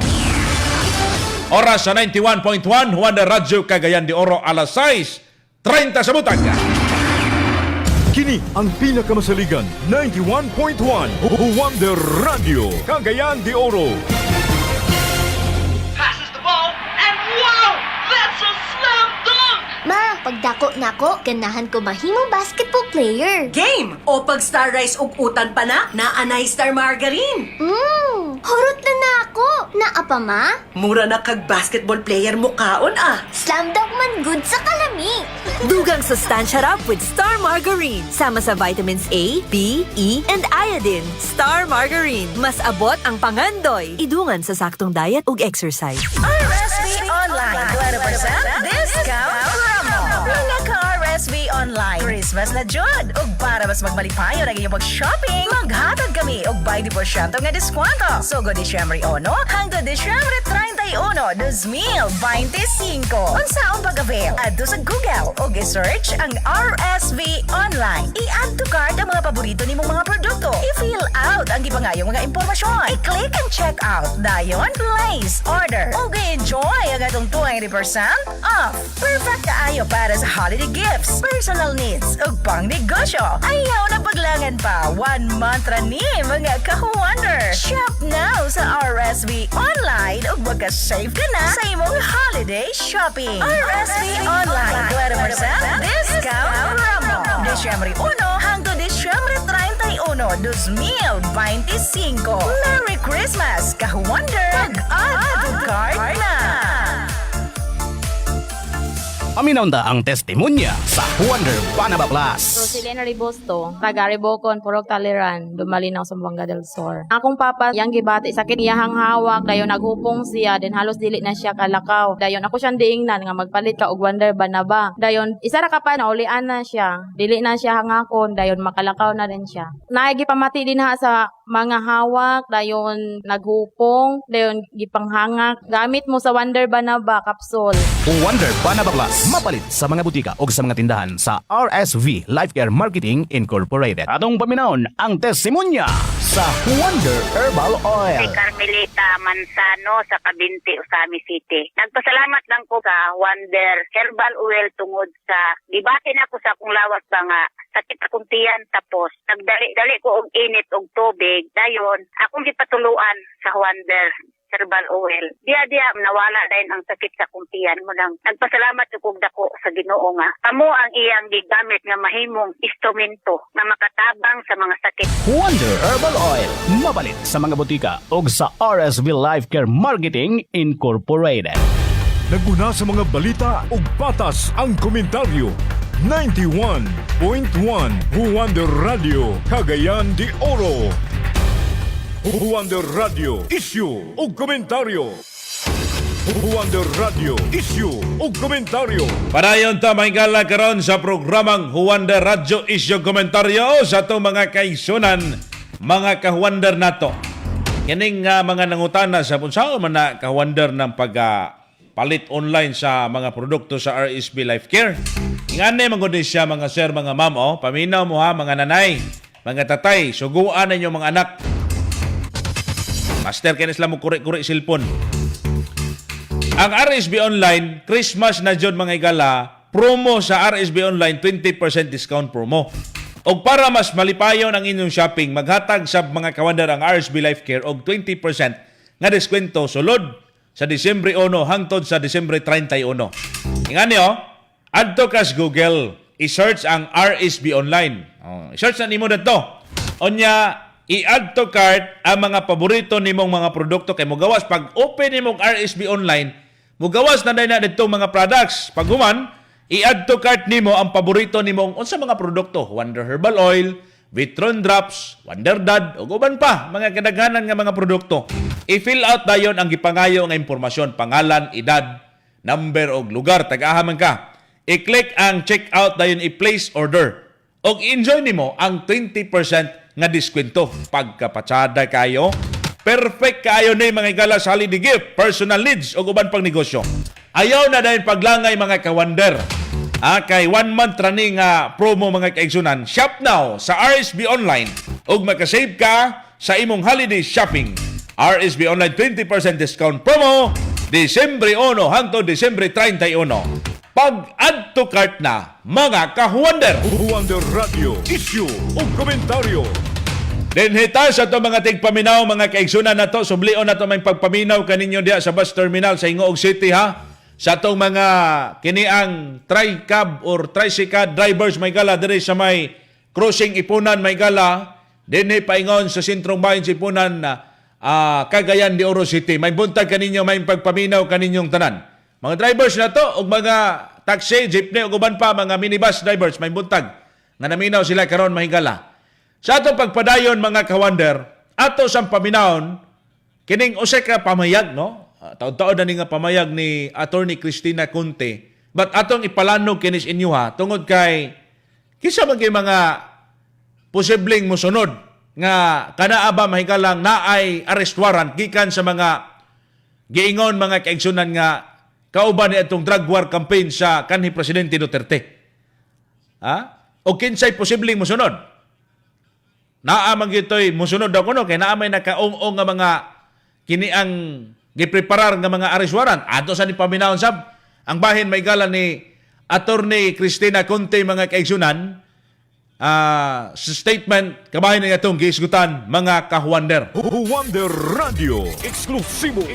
B: Oras sa 91.1 Wonder Radio Cagayan de Oro alas 6:30 sa butang.
A: Kini ang pinakamasaligan 91.1 Wonder Radio Cagayan de Oro.
M: Passes the ball and wow! That's a slam dunk!
N: Ma, pagdako nako, ganahan ko mahimong basketball player.
M: Game! O pag Star Rice ug utan pa na, naanay Star Margarine.
N: Hurot na nako. Naapa ma?
M: Mura na kag basketball player mo kaon ah.
N: Slam dunk man good sa kalami.
O: Dugang sustansya rap with Star Margarine. Sama sa vitamins A, B, E, and iodine. Star Margarine. Mas abot ang pangandoy. Idungan sa saktong diet ug exercise.
P: RSV Online. 20% discount promo. Mga ka-RSV Online. Christmas na jud. Ug para mas magmalipayon ang inyong mag-shopping, maghatag kami og 20% nga diskwento. Sugo Disyembre 1 hanggang Disyembre 31, 2025. Unsaon pag-avail? Adto sa Google ug i-search ang RSV Online. I-add to cart ang mga paborito nimong mga produkto. I-fill out ang gipangayong mga impormasyon. I-click ang check out. Dayon, place order. Ug enjoy ang atong 20% off. Perfect kaayo para sa holiday gifts, personal needs, ug pang negosyo. Ayaw na paglangan pa. 1 month ra ni mga ka-wonder. Shop now sa RSV Online ug magka-save ka na sa imong holiday shopping. RSV Online. 20% discount promo. Disyembre 1 hanggang Disyembre 31, 2025. Merry Christmas, ka-wonder! Mag-add to cart na!
K: Aminaw na ang testimonya sa Wonder Banaba Plus.
C: Rosilena Ribosto, taga Ribocon, Purok Taliran, Dumalinaw, Zamboanga del Sur. Akong papa, yang gibati, sakit iyahang hawak, dayon naghupong siya, din halos dili na siya kalakaw. Dayon ako siyang diingnan, nga magpalit ka og Wonder Banaba. Dayon, isa ra ka pa, naulian na siya. Dili na siya hangakon, dayon makalakaw na rin siya. Naigi pamati din ha sa mga hawak, dayon naghupong, dayon gipanghangak. Gamit mo sa Wonder Banaba capsule.
K: Wonder Banaba Plus. Mapalit sa mga butika o sa mga tindahan sa RSV Life Care Marketing Incorporated. Atong paminahon ang testimonya sa Wonder Herbal Oil.
H: Si Carmelita Manzano sa Kabinti, Usami City. Nagpasalamat lang ko sa Wonder Herbal Oil tungod sa dibati na ko sa akong lawas ba nga sakit akong tiyan, tapos nagdali ko og init og tubig. Dayon akong gipatuluan sa Wonder Herbal Oil. Dia nawala din ang sakit sa kumpiyan mo nang nagpasalamat ko dako sa Ginoo nga amo ang iyang gigamit nga mahimong instrumento na makatabang sa mga sakit.
K: Wonder Herbal Oil. Mapalit sa mga butika o sa RSV Life Care Marketing Incorporated.
A: Naguna sa mga balita ug patas ang komentaryo. 91.1 Wonder Radio Cagayan de Oro. Wonder Radio Issue ug komentaryo. Wonder Radio Issue ug komentaryo.
B: Padayon ta mahigala karon sa programang Wonder Radio Issue komentaryo sa atong mga kaigsunan, mga ka-wonder nato. Kining mga nangutana sa punsaon man na ka-wonder ng palit online sa mga produkto sa RSV Life Care. Ingane man gud siya mga sir, mga ma'am, paminaw mo ha mga nanay, mga tatay, suguan ninyo mga anak. Master, kaya sila mo kuri-kuri silpon. Ang RSV Online, Christmas na dyan mga igala, promo sa RSV Online, 20% discount promo. O para mas malipayon ang inyong shopping, maghatag sa mga kawandar ang RSV Life Care og 20% nga deskwento sulod sa Disyembre 1 hangtod sa Disyembre 31. Ingan niyo, adto kas Google, i-search ang RSV Online. I-search na nimo dito. Onya, i-add to cart ang mga paborito nimong mga produkto kay mogawas pag open nimong RSB online, mogawas na na dito mga products. Pag human, i-add to cart nimo ang paborito nimong unsa mga produkto, Wonder Herbal Oil, Vitron Drops, Wonder Dad, o uban pa, mga kadaghanan nga mga produkto. I-fill out dayon ang gipangayo nga impormasyon, pangalan, edad, number og lugar, tag-ahaman ka. I-click ang check out dayon i-place order. Og i-enjoy nimo ang 20% nga diskwento. Pagkapatsada kayo, perfect kayo ni mga igala sa holiday gift, personal needs o uban pang negosyo. Ayaw na dahil paglangay mga kawander. Kay 1 month running promo mga kaigsunan. Shop now sa RSB Online ug makasave ka sa imong holiday shopping. RSB Online 20% discount promo Disyembre 1 hangtod Disyembre 31. Pag-add to cart na mga kahuwander.
A: Huwander Radio, issue o komentaryo.
B: Denhita sa to mga tigpaminaw, mga kaigsunan na to, sublion na to may pagpaminaw kaninyo diya sa bus terminal sa Ingoog City ha. Sa itong mga kiniang tri-cab or tricycle drivers may gala diri sa may crossing Ipunan may gala dinhi paingon sa sentrong bayan sa Ipunan Cagayan de Oro City. May buntag kaninyo, may pagpaminaw kaninyong tanan. Mga drivers na to ug mga taxi, jeepney ug uban pa mga minibus drivers may buntag nga naminaw sila karon mahigala. Sa atong pagpadayon mga kawander, ato sang paminawon kining usa ka pamayag no. Taon-taon na ni nga pamayag ni Attorney Cristina Conte. But atong ipalanog kinis inyo ha, tungod kay kisa man kay mga posibleng musunod nga kanaa ba mahikalang naay arrest warrant gikan sa mga giingon mga kaigsunan nga kauban ni atong drug war campaign sa kanhi Presidente Duterte. O kinsay posibleng musunod? Naa man gitoy musunod daw kuno kay naa may nakaong-ong nga mga kiniang gipreparar nga mga arrest warrant. Ato sa ni paminawon sab ang bahin may gala ni Attorney Cristina Conte mga kaigsunan sa statement kabahin nga itong giisgutan mga kahuwander.
A: Huwander Radio, eksklusibo.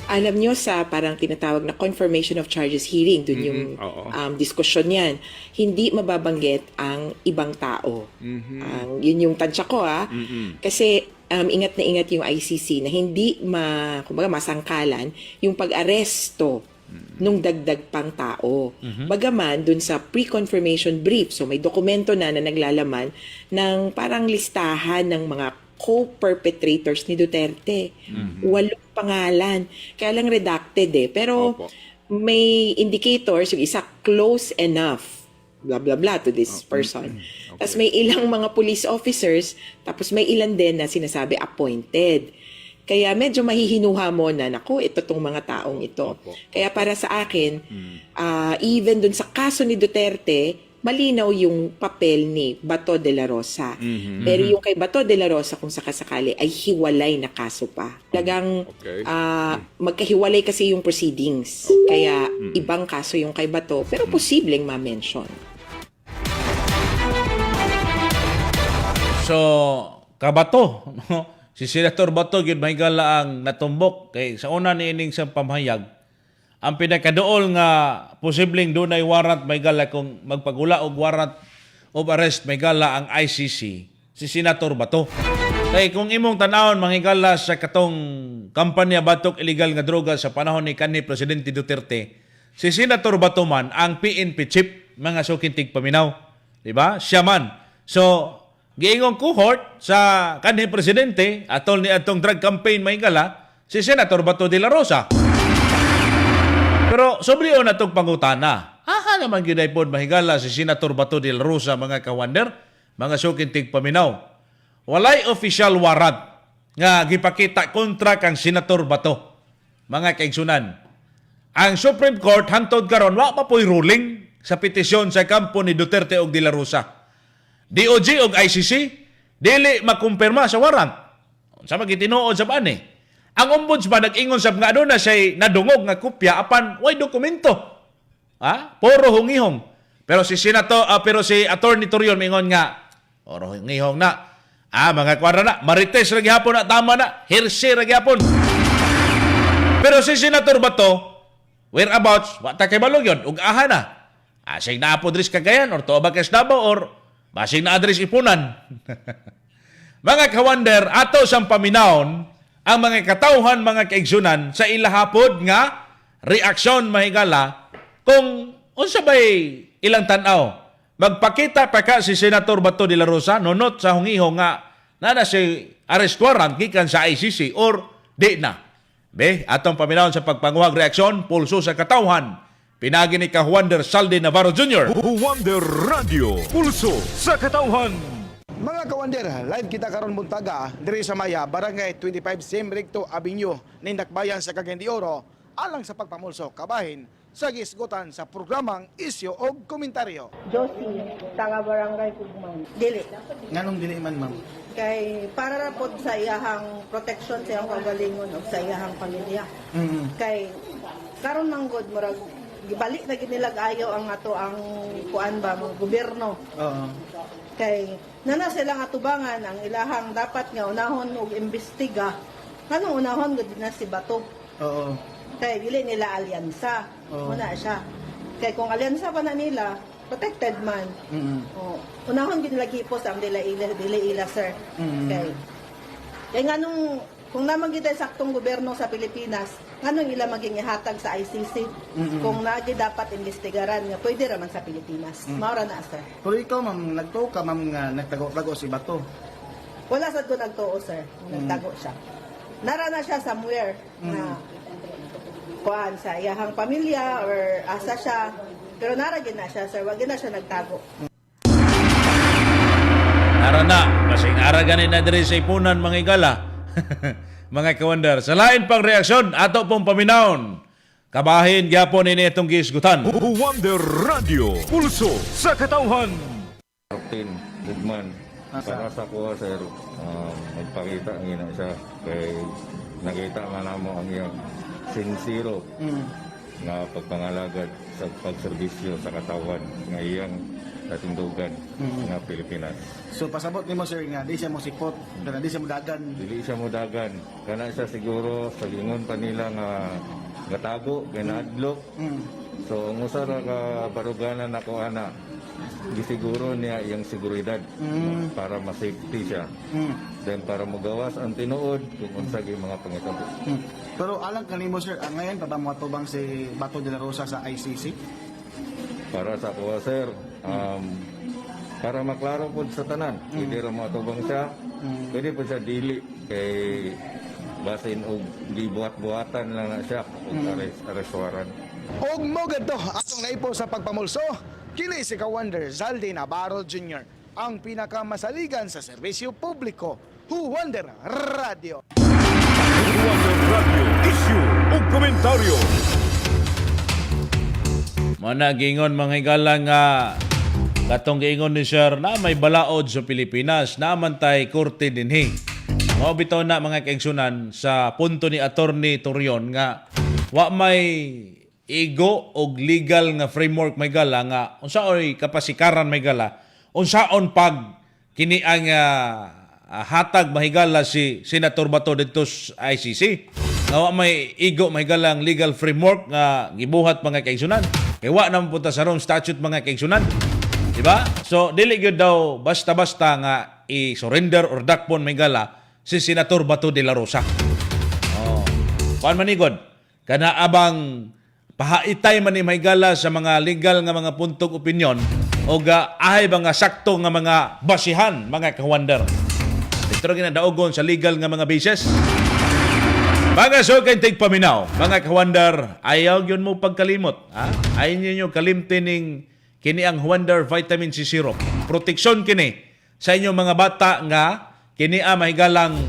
Q: Alam nyo sa parang tinatawag na confirmation of charges hearing, dun yung diskusyon yan, hindi mababanggit ang ibang tao. Yun yung tansya ko kasi ingat na ingat yung ICC na hindi kumbaga masangkalan yung pag-aresto nung dagdag pang tao. Bagaman dun sa pre-confirmation brief, so may dokumento na naglalaman ng parang listahan ng mga co-perpetrators ni Duterte. 8 pangalan. Kaya lang redacted pero may indicators, yung isa close enough blah blah blah to this person. Tapos may ilang mga police officers, tapos may ilan din na sinasabi appointed. Kaya medyo mahihinuha mo na, naku, ito tong mga taong ito. Kaya para sa akin, even dun sa kaso ni Duterte, malinaw yung papel ni Bato de la Rosa. Pero yung kay Bato de la Rosa, kung sakasakali, ay hiwalay na kaso pa. Talagang magkahiwalay kasi yung proceedings. Kaya ibang kaso yung kay Bato, pero posibleng ma-mention.
B: So, kabato, no? Si Senator Bato gid mahigala ang natumbok kay sa una niining sa pamahayag. Ang pinakaduol nga posibleng dunay warrant mahigala kung magpagula og warrant of arrest mahigala ang ICC si Senator Bato. Kay kung imong tan-awon mahigala sa katong kampanya batok illegal nga droga sa panahon ni kanhi Presidente Duterte, si Senator Bato man ang PNP chief mga sukintig paminaw, di ba? Siya man. So giingong cohort sa kanhi presidente atol ni atong drug campaign mahigala si Senator Bato de la Rosa. Pero sobriyo na itong pangutana. Naman gyud pod mahigala si Senator Bato de la Rosa mga kawander, mga sukintig paminaw. Walay official warrant nga gipakita kontra kang Senator Bato. Mga kaigsunan. Ang Supreme Court hangtod karon wa pa po'y ruling sa petisyon sa kampo ni Duterte ug de la Rosa. DOJ ug ICC dili makumpirma sa warrant. Unsa magitinuod sa bani? Ang ombudsman nag-ingon sab nga aduna siya nadungog nga kopya apan way dokumento. Puro hungihong. Pero si Attorney Torion mingon nga puro hungihong na. Mga kwadra na, marites ra gyapon na, tama na, hearsay ra gyapon. Pero si Senator Bato, whereabouts, wa ta kay balog yun, ug aha na. Asig na apod ris Cagayan or tuwa ba kay Davao or basig na address Ipunan. mga kawander, ato sang paminawon ang mga katawhan, mga kaigsunan sa ilahapod nga reaksyon mahigala kung unsa bay ilang tanaw. Magpakita pa ka si Senator Bato de la Rosa nunot sa hungiho nga nana si arrest warrant gikan sa ICC or di na. Be, atong paminawon sa pagpanguhag reaksyon, pulso sa katawhan. Pinagi ni Kawander Saldi Navarro Jr.
A: Wonder Radio, pulso sa katawhan.
D: Mga kawander, live kita karon buntaga diri sa Maya, Barangay 25 Siem Recto Avenue, Nindakbayan sa Cagayan de Oro, alang sa pagpamulso kabahin sa gisgutan sa programang Isyu og Komentaryo.
F: Josie, taga Barangay Kugman. Dili.
D: Nganong dili man, ma'am?
F: Kay para ra pod sa iyahang protection sa iyang kaugalingon ug sa iyahang pamilya. Kay karon manggod murag gibalik na gid nila ayaw ang ato ang kuan ba mga gobyerno. Kay nana sila nga tubangan ang ilahang dapat nga unahon og imbestiga. Kanang unahon gud na si Bato. Kay dili nila alyansa. Muna siya. Kay kung alyansa pa na nila, protected man. Unahon gid nila gipos ang dili ila sir. Kay nganong kung naman kita saktong gobyerno sa Pilipinas, nganong ila maging ihatag sa ICC kung naagi dapat investigaran nga pwede raman sa Pilipinas. Maura na sir.
D: Pero ikaw, ma'am, nagtuo ka, ma'am, nga nagtago-tago si Bato.
F: Wala sad ko nagtuo sir. Nagtago siya. Nara na siya somewhere na kuan sa iyahang pamilya or asa siya. Pero nara gid na siya sir. Wag na siya nagtago.
B: Nara na, kasi nara ganin na diri sa ipunan mga igala. Mga kawander, sa lain pang reaksyon, ato pong paminawon. Kabahin gyapon ini itong gisgutan.
A: Wonder Radio, pulso sa katawhan.
R: Captain Gugman, para sa kuha sir, magpakita nga siya kay nakita nga namo ang iyang sincero nga pagpangalagad sa pagserbisyo sa katawan nga iyang katindugan nga Pilipinas.
D: So pasabot nimo sir nga di siya mo sipot, kana di siya mo dagan.
R: Dili siya mo dagan. Kana siya siguro sa lingon pa nila nga gatago, ganadlok. So ang usa ra ka baruganan nako ana gisiguro niya iyang seguridad para ma-safety siya. Then para magawas ang tinuod kung unsa gyud mga pangitabo.
D: Pero alang kanimo sir, ngayon pa ba mo atubang si Bato de la Rosa sa ICC?
R: Para sa kuha sir, para maklaro po sa tanan, pwede rin matubang siya, pwede po siya dili kay basin o di buhat-buhatan lang na siya kung arrest warrant.
D: Og mo gadto atong naipo sa pagpamulso, kini si Kawander Saldi Navarro Jr., ang pinakamasaligan sa serbisyo publiko. Wonder Radio.
A: Wonder Radio, Isyu og Komentaryo.
B: Managingon mga higala nga katong giingon ni Sir na may balaod sa Pilipinas naman tay korte dinhi. Mao bitaw na mga kaigsunan sa punto ni Attorney Torion nga wa may igo og legal nga framework may gala nga unsaoy kapasikaran may gala unsaon pag kini ang hatag mahigala si Senator Bato dito sa ICC. Nga wa may igo mahigala ang legal framework nga gibuhat mga kaigsunan. Kaya wa naman punta sa wrong statute mga kaigsunan. Diba? So, dili gyud daw basta-basta nga i-surrender or dakpon may gala si Senator Bato de la Rosa. Paan manigod? Kana abang pahaitay man ni may gala sa mga legal nga mga puntong opinyon o ahay ba nga sakto nga mga basihan mga kawander. Dito rin daogon sa legal nga mga basis. Mga sukay tigpaminaw, mga kawander, ayaw yun mo pagkalimot. Ayaw nyo kalimtining kini ang Wonder Vitamin C Syrup. Proteksyon kini sa inyong mga bata nga kini mahigalang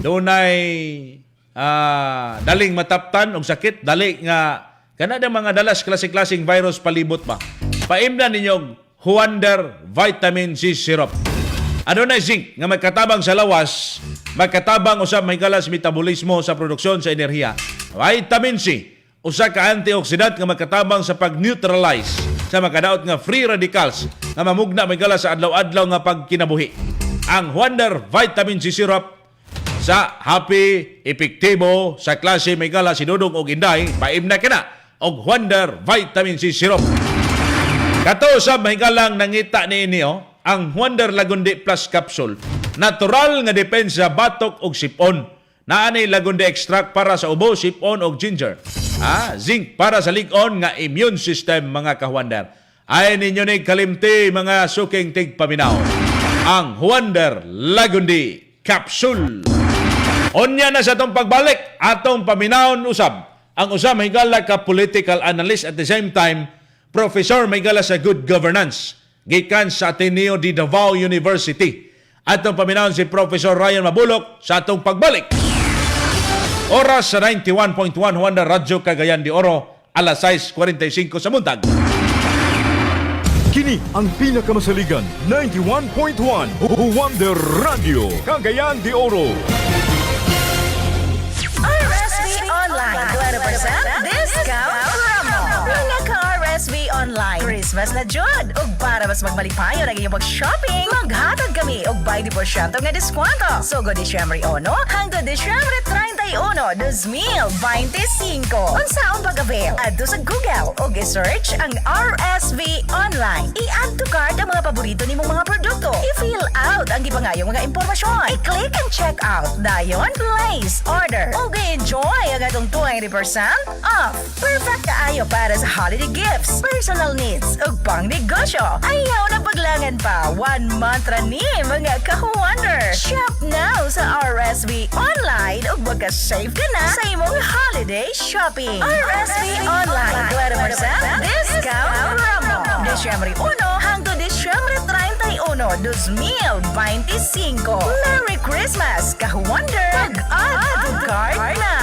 B: dunay daling mataptan og sakit, dali nga kanada mga dalas klase-klaseng virus palibot ba. Paimnan ninyong Wonder Vitamin C Syrup. Adunay zinc nga magkatabang sa lawas, magkatabang usab mahigalas metabolismo sa produksyon sa enerhiya. Vitamin C, usa ka antioxidant nga magkatabang sa pag-neutralize sa makadaot nga free radicals nga mamugna mahigalas sa adlaw-adlaw nga pagkinabuhi. Ang Wonder Vitamin C Syrup sa happy, epektibo sa klase mahigalas sinudong og inday, paimna kana og Wonder Vitamin C Syrup. Kato usab mahigalang nangita ni inyo ang Wonder Lagundi Plus Capsule Natural nga depensa batok og sipon. Naanay lagundi extract para sa ubo, sipon og ginger. Zinc para sa lig-on nga immune system mga kahuander. Ay ninyo ni kalimti mga suking tigpaminaw. Ang Huander Lagundi Capsule. Onya na sa atong pagbalik, atong paminawon usab. Ang usab mahigala ka political analyst at the same time, professor mahigala sa good governance. Gikan sa Ateneo de Davao University. Atong paminawon si Professor Ryan Mabulok sa atong pagbalik. Oras sa 91.1 Huander Radyo Cagayan de Oro, alas 6:45 sa buntag.
A: Kini ang pinakamasaligan 91.1 Huander Radio Cagayan de Oro.
P: RSV Online 20% discount promo. Mga ka-RSV Online Christmas na jud ug para mas magmalipayon ang inyong mag-shopping, maghatag kami og 20% nga diskwento. Sugo Disyembre 1 hangtod Disyembre 31, 2025. Unsaon pag-avail? Adto sa Google ug i-search ang RSV Online. I-add to cart ang mga paborito nimong mga produkto. I-fill out ang gipangayong mga impormasyon. I-click ang check out. Dayon, place order. Ug enjoy ang atong 20% off. Perfect kaayo para sa holiday gifts, personal needs ug pang negosyo. Ayaw na paglangan pa. 1 month ra ni mga ka-Wonder. Shop now sa RSV Online ug magka-save ka na sa imong holiday shopping. RSV Online 20% discount promo. Disyembre 1 hangtod Disyembre 31, 2025. Merry Christmas, ka-Wonder! Mag-add to cart na!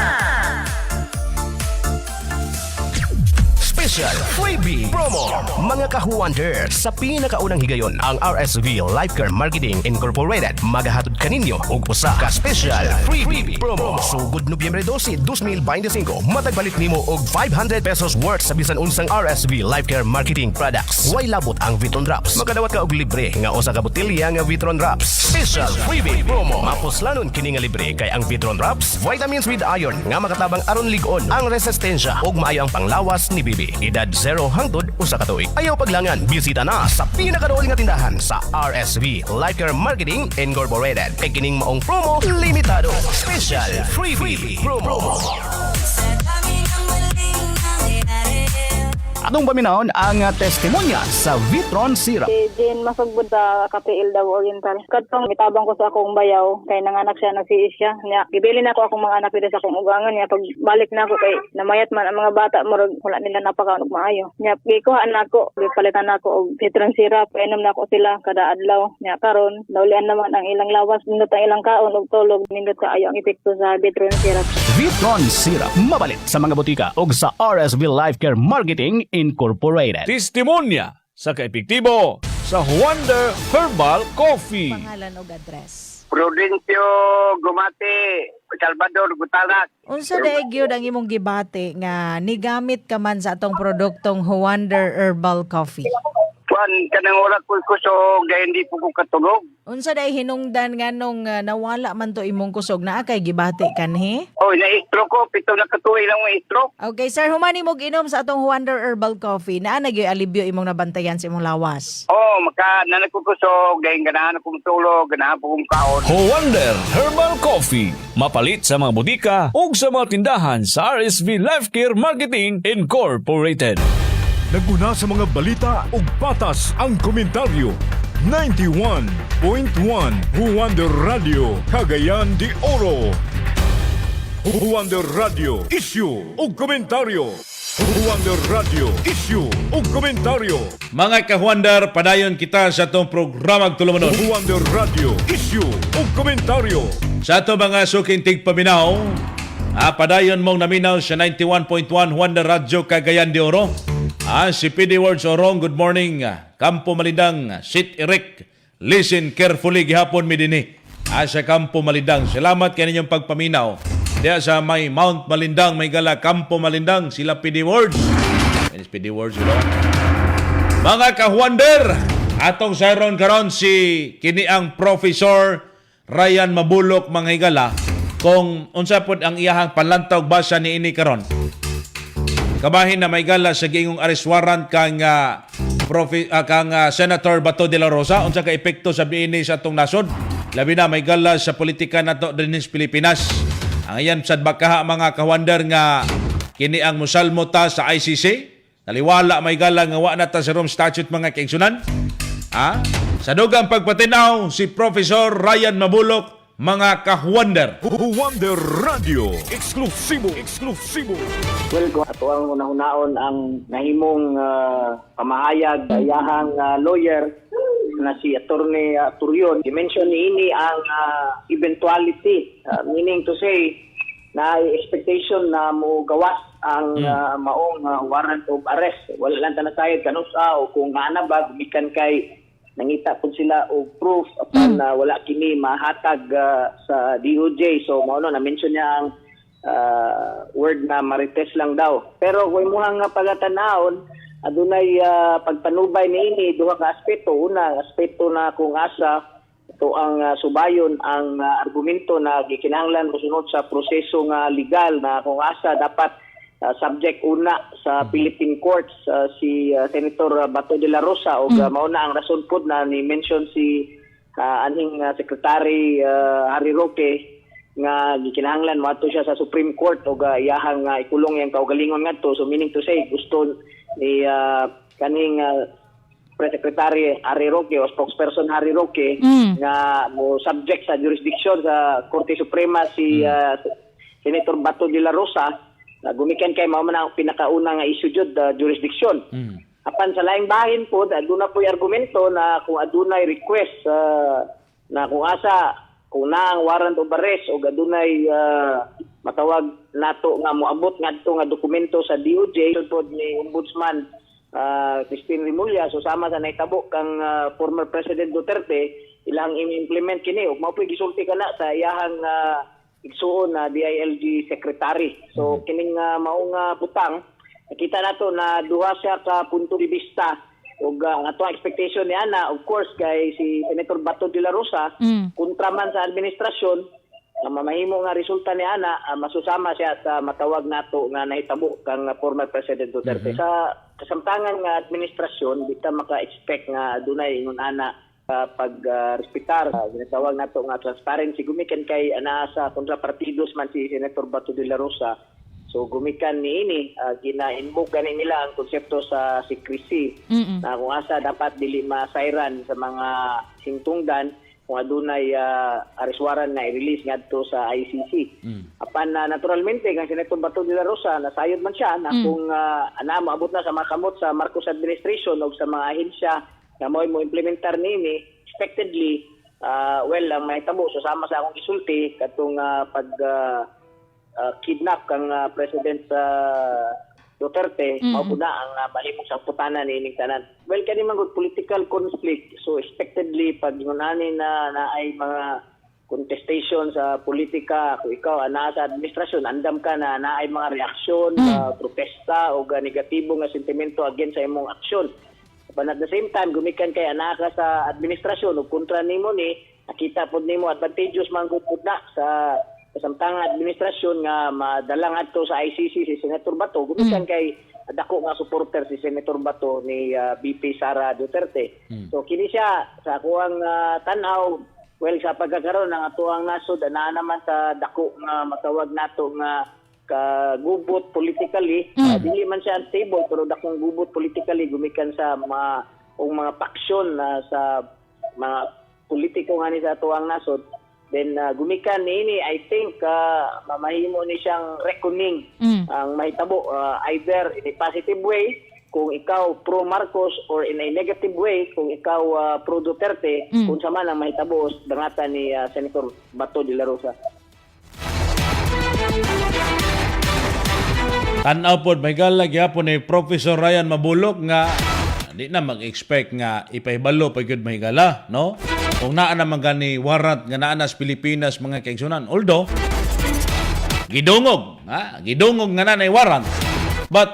K: Special Freebie Promo. Mga ka-Wonder, sa pinakaunang higayon, ang RSV Lifecare Marketing Incorporated magahatod kaninyo og usa ka special freebie promo. Sugod Nobyembre 12, 2025, matagbalit nimo og 500 pesos worth sa bisan unsang RSV Lifecare Marketing products. Way labot ang Vitron Drops. Makadawat ka og libre nga usa ka botelya nga Vitron Drops. Special freebie promo. Mapuslanon kini nga libre kay ang Vitron Drops, vitamins with iron nga makatabang aron lig-on ang resistensya ug maayo ang panglawas ni bibi. Edad 0 hangtod usa ka tuig. Ayaw paglangan, bisita na sa pinakaduol nga tindahan sa RSV Lifecare Marketing Incorporated. Kay kining maong promo limitado. Special freebie promo.
S: Atong paminahon ang testimonya sa Vitron Syrup.
T: Si Jane masugbod sa KPL daw Oriental. Katong mitabang ko sa akong bayaw kay nanganak siya nagsiis siya. Nya gibili na ako akong mga anak dito sa akong ugangan niya pag balik na ako kay namayat man ang mga bata murag wala nila napakaon og maayo. Nya gikuhaan na ako, gipalitan na ako og Vitron Syrup. Painom na ako sila kada adlaw. Nya karon naulian naman ang ilang lawas, nindot ang ilang kaon og tulog, nindot kaayo ang epekto sa Vitron Syrup.
S: Vitron Syrup mabalit sa mga botika ug sa RSV Lifecare Marketing Incorporated.
J: Testimonya sa kaepektibo sa Huander Herbal Coffee.
C: Pangalan o address.
U: Prudencio Gumati, Salvador Gutanak.
C: Unsa daig gyud ang imong gibati nga nigamit ka man sa atong produktong Huander Herbal Coffee?
U: Juan, kanang oras ko kusog, gaya hindi po ko katulog.
C: Unsa day hinungdan nga nung nawala man to imong kusog na kay gibati kanhi?
U: Oh, na-stroke ko, 7 na katuig lang mo stroke.
C: Okay, sir, humani mo ginom sa atong Huander Herbal Coffee. Naa nagyoy alibyo imong nabantayan sa imong lawas.
U: Oh, maka nanagkukusog, gaya ganahan akong tulog, ganahan po kong kaon.
V: Huander Herbal Coffee. Mapalit sa mga bodika ug sa mga tindahan sa RSV Lifecare Marketing Incorporated.
A: Naguna sa mga balita ug patas ang komentaryo. 91.1 Huander Radio Cagayan de Oro. Huander Radio Issue ug komentaryo. Huander Radio Issue ug komentaryo.
B: Mga ka-Huander, padayon kita sa itong programang tulumanon.
A: Huander Radio Issue ug komentaryo.
B: Sa ito mga suking tigpaminaw, padayon mong naminaw sa 91.1 Huander Radio Cagayan de Oro. Si PD Words Orong, good morning. Kampo Malindang, sit erect, listen carefully, gihapon mi dinhi. Sa Kampo Malindang, salamat kay ninyong pagpaminaw. Diya sa may Mount Malindang, may gala Kampo Malindang, sila PD Words. PD Words, mga ka-Huander, atong sayron karon si kini ang Professor Ryan Mabulok, mga higala, kung unsa pod ang iyahang panlantaw basa ni ini karon. Kabahin na may gala sa giingong arrest warrant kang Senator Bato de la Rosa unsa ka epekto sa biini sa atong nasod. labi na may gala sa politika nato din sa Pilipinas. Ang ayan sad bakaha mga kawander nga kini ang musalmo ta sa ICC. Naliwala may gala nga wa na ta sa Rome Statute mga kaigsunan. Sa dugang pagpatinaw si Professor Ryan Mabulok, mga kawander.
A: Wonder Radio, eksklusibo.
E: Well, kung ato ang unahon ang nahimong pamahayag ayahang lawyer na si Attorney Turion, i-mention niini ang eventuality, meaning to say na expectation na mo gawas ang maong warrant of arrest. Wala lang tanasayad kanusa o kung ana ba gikan kay nangita pud sila og proof apan wala kini mahatag sa DOJ. So mao na mention niya ang word na marites lang daw. Pero kung mo nga pagatanahon adunay pagpanubay niini duha ka aspeto. Una, aspeto na kung asa ito ang subayon ang argumento na gikinahanglan mosunod sa proseso nga legal na kung asa dapat subject una sa Philippine courts si Senator Bato de la Rosa o mao na ang rason pod na ni mention si aning Secretary Harry Roque nga gikinahanglan moadto siya sa Supreme Court o iyahang ikulong yang kaugalingon ngadto. So meaning to say gusto ni kaning Press Secretary Harry Roque o spokesperson Harry Roque nga mo subject sa jurisdiction sa Korte Suprema si Senator Bato de la Rosa. Gumikan kay mao man ang pinakauna nga issue jud jurisdiction. Apan sa laing bahin po aduna po argumento na kung adunay request na kung asa kung na ang warrant of arrest o adunay matawag nato nga moabot ngadto nga dokumento sa DOJ sud ni Ombudsman Christine Rimulya. So sama sa naitabo kang former President Duterte ilang i-implement kini ug mao gisulti kana sa iyahang igsuon na DILG secretary. So kining maong putang nakita nato na duha siya ka punto de vista ug ang ato expectation ni ana of course kay si Senator Bato de la Rosa kontra man sa administrasyon ang mamahimo nga resulta ni ana masusama siya sa matawag nato nga nahitabo kang former President Duterte. Sa kasamtangan nga administrasyon di ta maka-expect nga dunay ingon ana pag-respitar ginatawag nato nga transparency gumikan kay ana sa kontrapartidos man si Senator Bato de la Rosa. So gumikan niini gina-invoke gani nila ang konsepto sa secrecy na kung asa dapat dili masayran sa mga singtungdan kung adunay arrest warrant na i-release ngadto sa ICC. Apan naturalmente kang Senator Bato de la Rosa nasayod man siya na kung ana maabot na sa makamot sa Marcos administration o sa mga ahensya na mo implementar nini expectedly ang mahitabo so sama sa akong isulti katong pag kidnap kang President Duterte mao pud ang mahimong samputanan nining tanan. Well kani man gud political conflict so expectedly pag ngunani na ay mga contestation sa politika kung ikaw ana sa administrasyon andam ka na ay mga reaksyon protesta o negatibo nga sentimento against sa imong aksyon. But at the same time, gumikan kay anak ka sa administrasyon o kontra nimo ni, nakita pod nimo advantageous man gud na sa kasamtangan administrasyon nga madalang adto sa ICC si Senator Bato. Gumikan kay dako nga supporter si Senator Bato ni BP Sara Duterte. So kini siya sa kuang tanaw, well sa pagkakaroon ng atuang nasod ana naman sa dako nga matawag nato nga kagubot politically, dili man siya unstable pero dakong gubot politically gumikan sa mga paksyon sa mga politiko nga ni sa tuwang nasod. Then gumikan niini I think mamahimo ni siyang reckoning ang mahitabo either in a positive way kung ikaw pro Marcos or in a negative way kung ikaw pro Duterte kung sa man ang mahitabo dangatan ni Senator Bato de la Rosa.
B: Tanaw pod may galag yapon ni Professor Ryan Mabulok nga di na mag-expect nga ipahibalo pa gyud may gala, no? Kung naa naman gani warrant nga naa sa Pilipinas mga kaigsunan. Although gidungog nga na warrant. But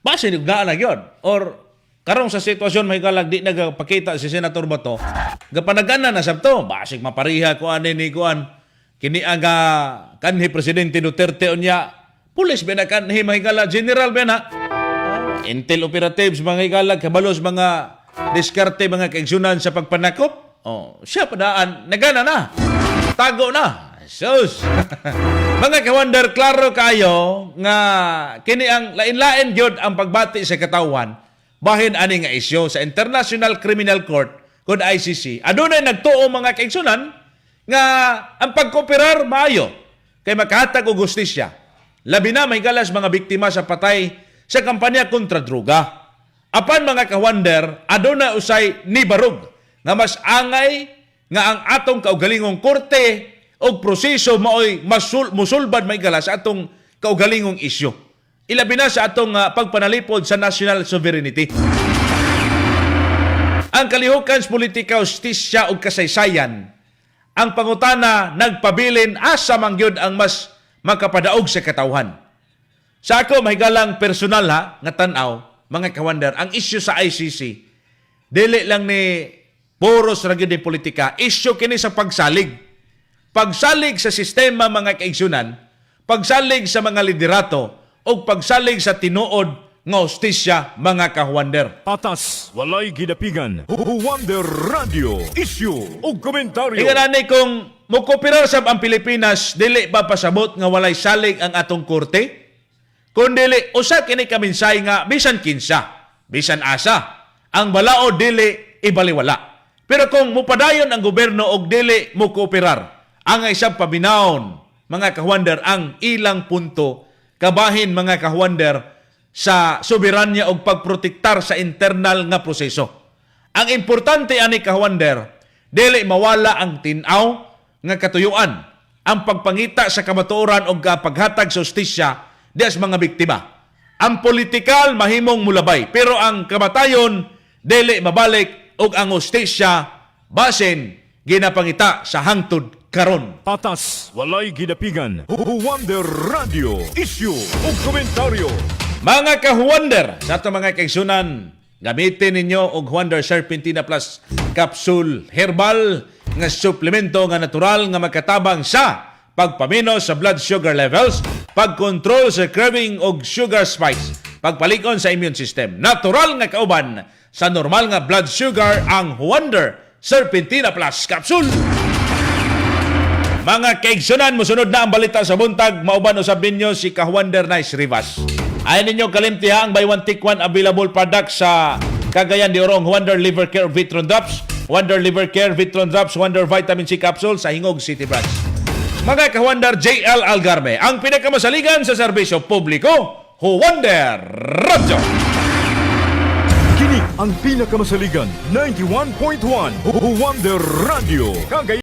B: base ni naa na gyud or karong sa sitwasyon may galag di nagapakita si Senator Bato gapanagana na sabto basig mapariha ko ani ni kuan kini aga kanhi Presidente Duterte unya pulis ba na kanhi mahigala, general ba na? Intel operatives mga higala, kabalos mga diskarte mga kaigsunan sa pagpanakop? siya padaan, nagana na. Tago na. Sus. Mga ka-wonder, klaro kayo nga kini ang lain-lain gyud ang pagbati sa katawan bahin ani nga isyu sa International Criminal Court kung ICC. Adunay nagtuo mga kaigsunan nga ang pagkooperar maayo kay makahatag og hustisya. Labi na may galas mga biktima sa patay sa kampanya kontra droga. Apan mga ka-wonder, aduna usay nibarog nga mas angay nga ang atong kaugalingong korte o proseso maoy musulbad may galas sa atong kaugalingong isyu. Ilabi na sa atong pagpanalipod sa national sovereignty. Ang kalihukan sa politika, justisya o kasaysayan, ang pangutana nagpabilin asa mangyod ang mas makapadaog sa katawhan. Sa ako mahigalang personal nga tan-aw, mga ka-wonder, ang isyu sa ICC dili lang ni puros ra gyud ni politika, isyu kini sa pagsalig. Pagsalig sa sistema mga kaigsunan, pagsalig sa mga liderato, o pagsalig sa tinuod nga hustisya mga ka-wonder.
A: Patas, walay gidapigan. Wonder Radio, issue o komentaryo.
B: Inganani kung mukooperar sab ang Pilipinas, dili ba pasabot nga walay salig ang atong korte? Kung dili, usa kini kaminsay nga bisan kinsa, bisan asa, ang balao dili ibaliwala. Pero kung mupadayon ang gobyerno og dili mukooperar, ang isang paminawon, mga ka-wonder, ang ilang punto, kabahin mga ka-wonder, sa soberanya og pagprotektar sa internal nga proseso. Ang importante ani ka-wonder, dili mawala ang tin-aw nga katuyuan, ang pagpangita sa kamatuoran og paghatag sa hustisya dias mga biktima. Ang politikal mahimong mulabay, pero ang kamatayon dili mabalik og ang hustisya basin ginapangita sa hangtod karon.
A: Patas, walay gidapigan. Wonder Radio, issue o komentaryo.
B: Mga ka-wonder, sa ito mga kaigsunan, gamitin ninyo og Wonder Serpentina Plus Capsule Herbal nga suplemento nga natural nga magkatabang sa pagpamino sa blood sugar levels, pagkontrol sa craving og sugar spikes, pagpalikon sa immune system. Natural nga kauban sa normal nga blood sugar ang Wonder Serpentina Plus Capsule. Mga kaigsunan, musunod na ang balita sa buntag. Mauban usab ninyo si Ka-Wonder Nice Rivas. Ayon ninyo kalimtiha ang buy one take one available product sa Cagayan de Oro, Wonder Liver Care Vitron Drops, Wonder Liver Care Vitron Drops, Wonder Vitamin C Capsule sa Hingog City Branch. Mga ka-Wonder, JL Algarme, ang pinakamasaligan sa serbisyo publiko, Wonder Radio.
A: Kini ang pinakamasaligan, 91.1 Wonder Radio. Cagayan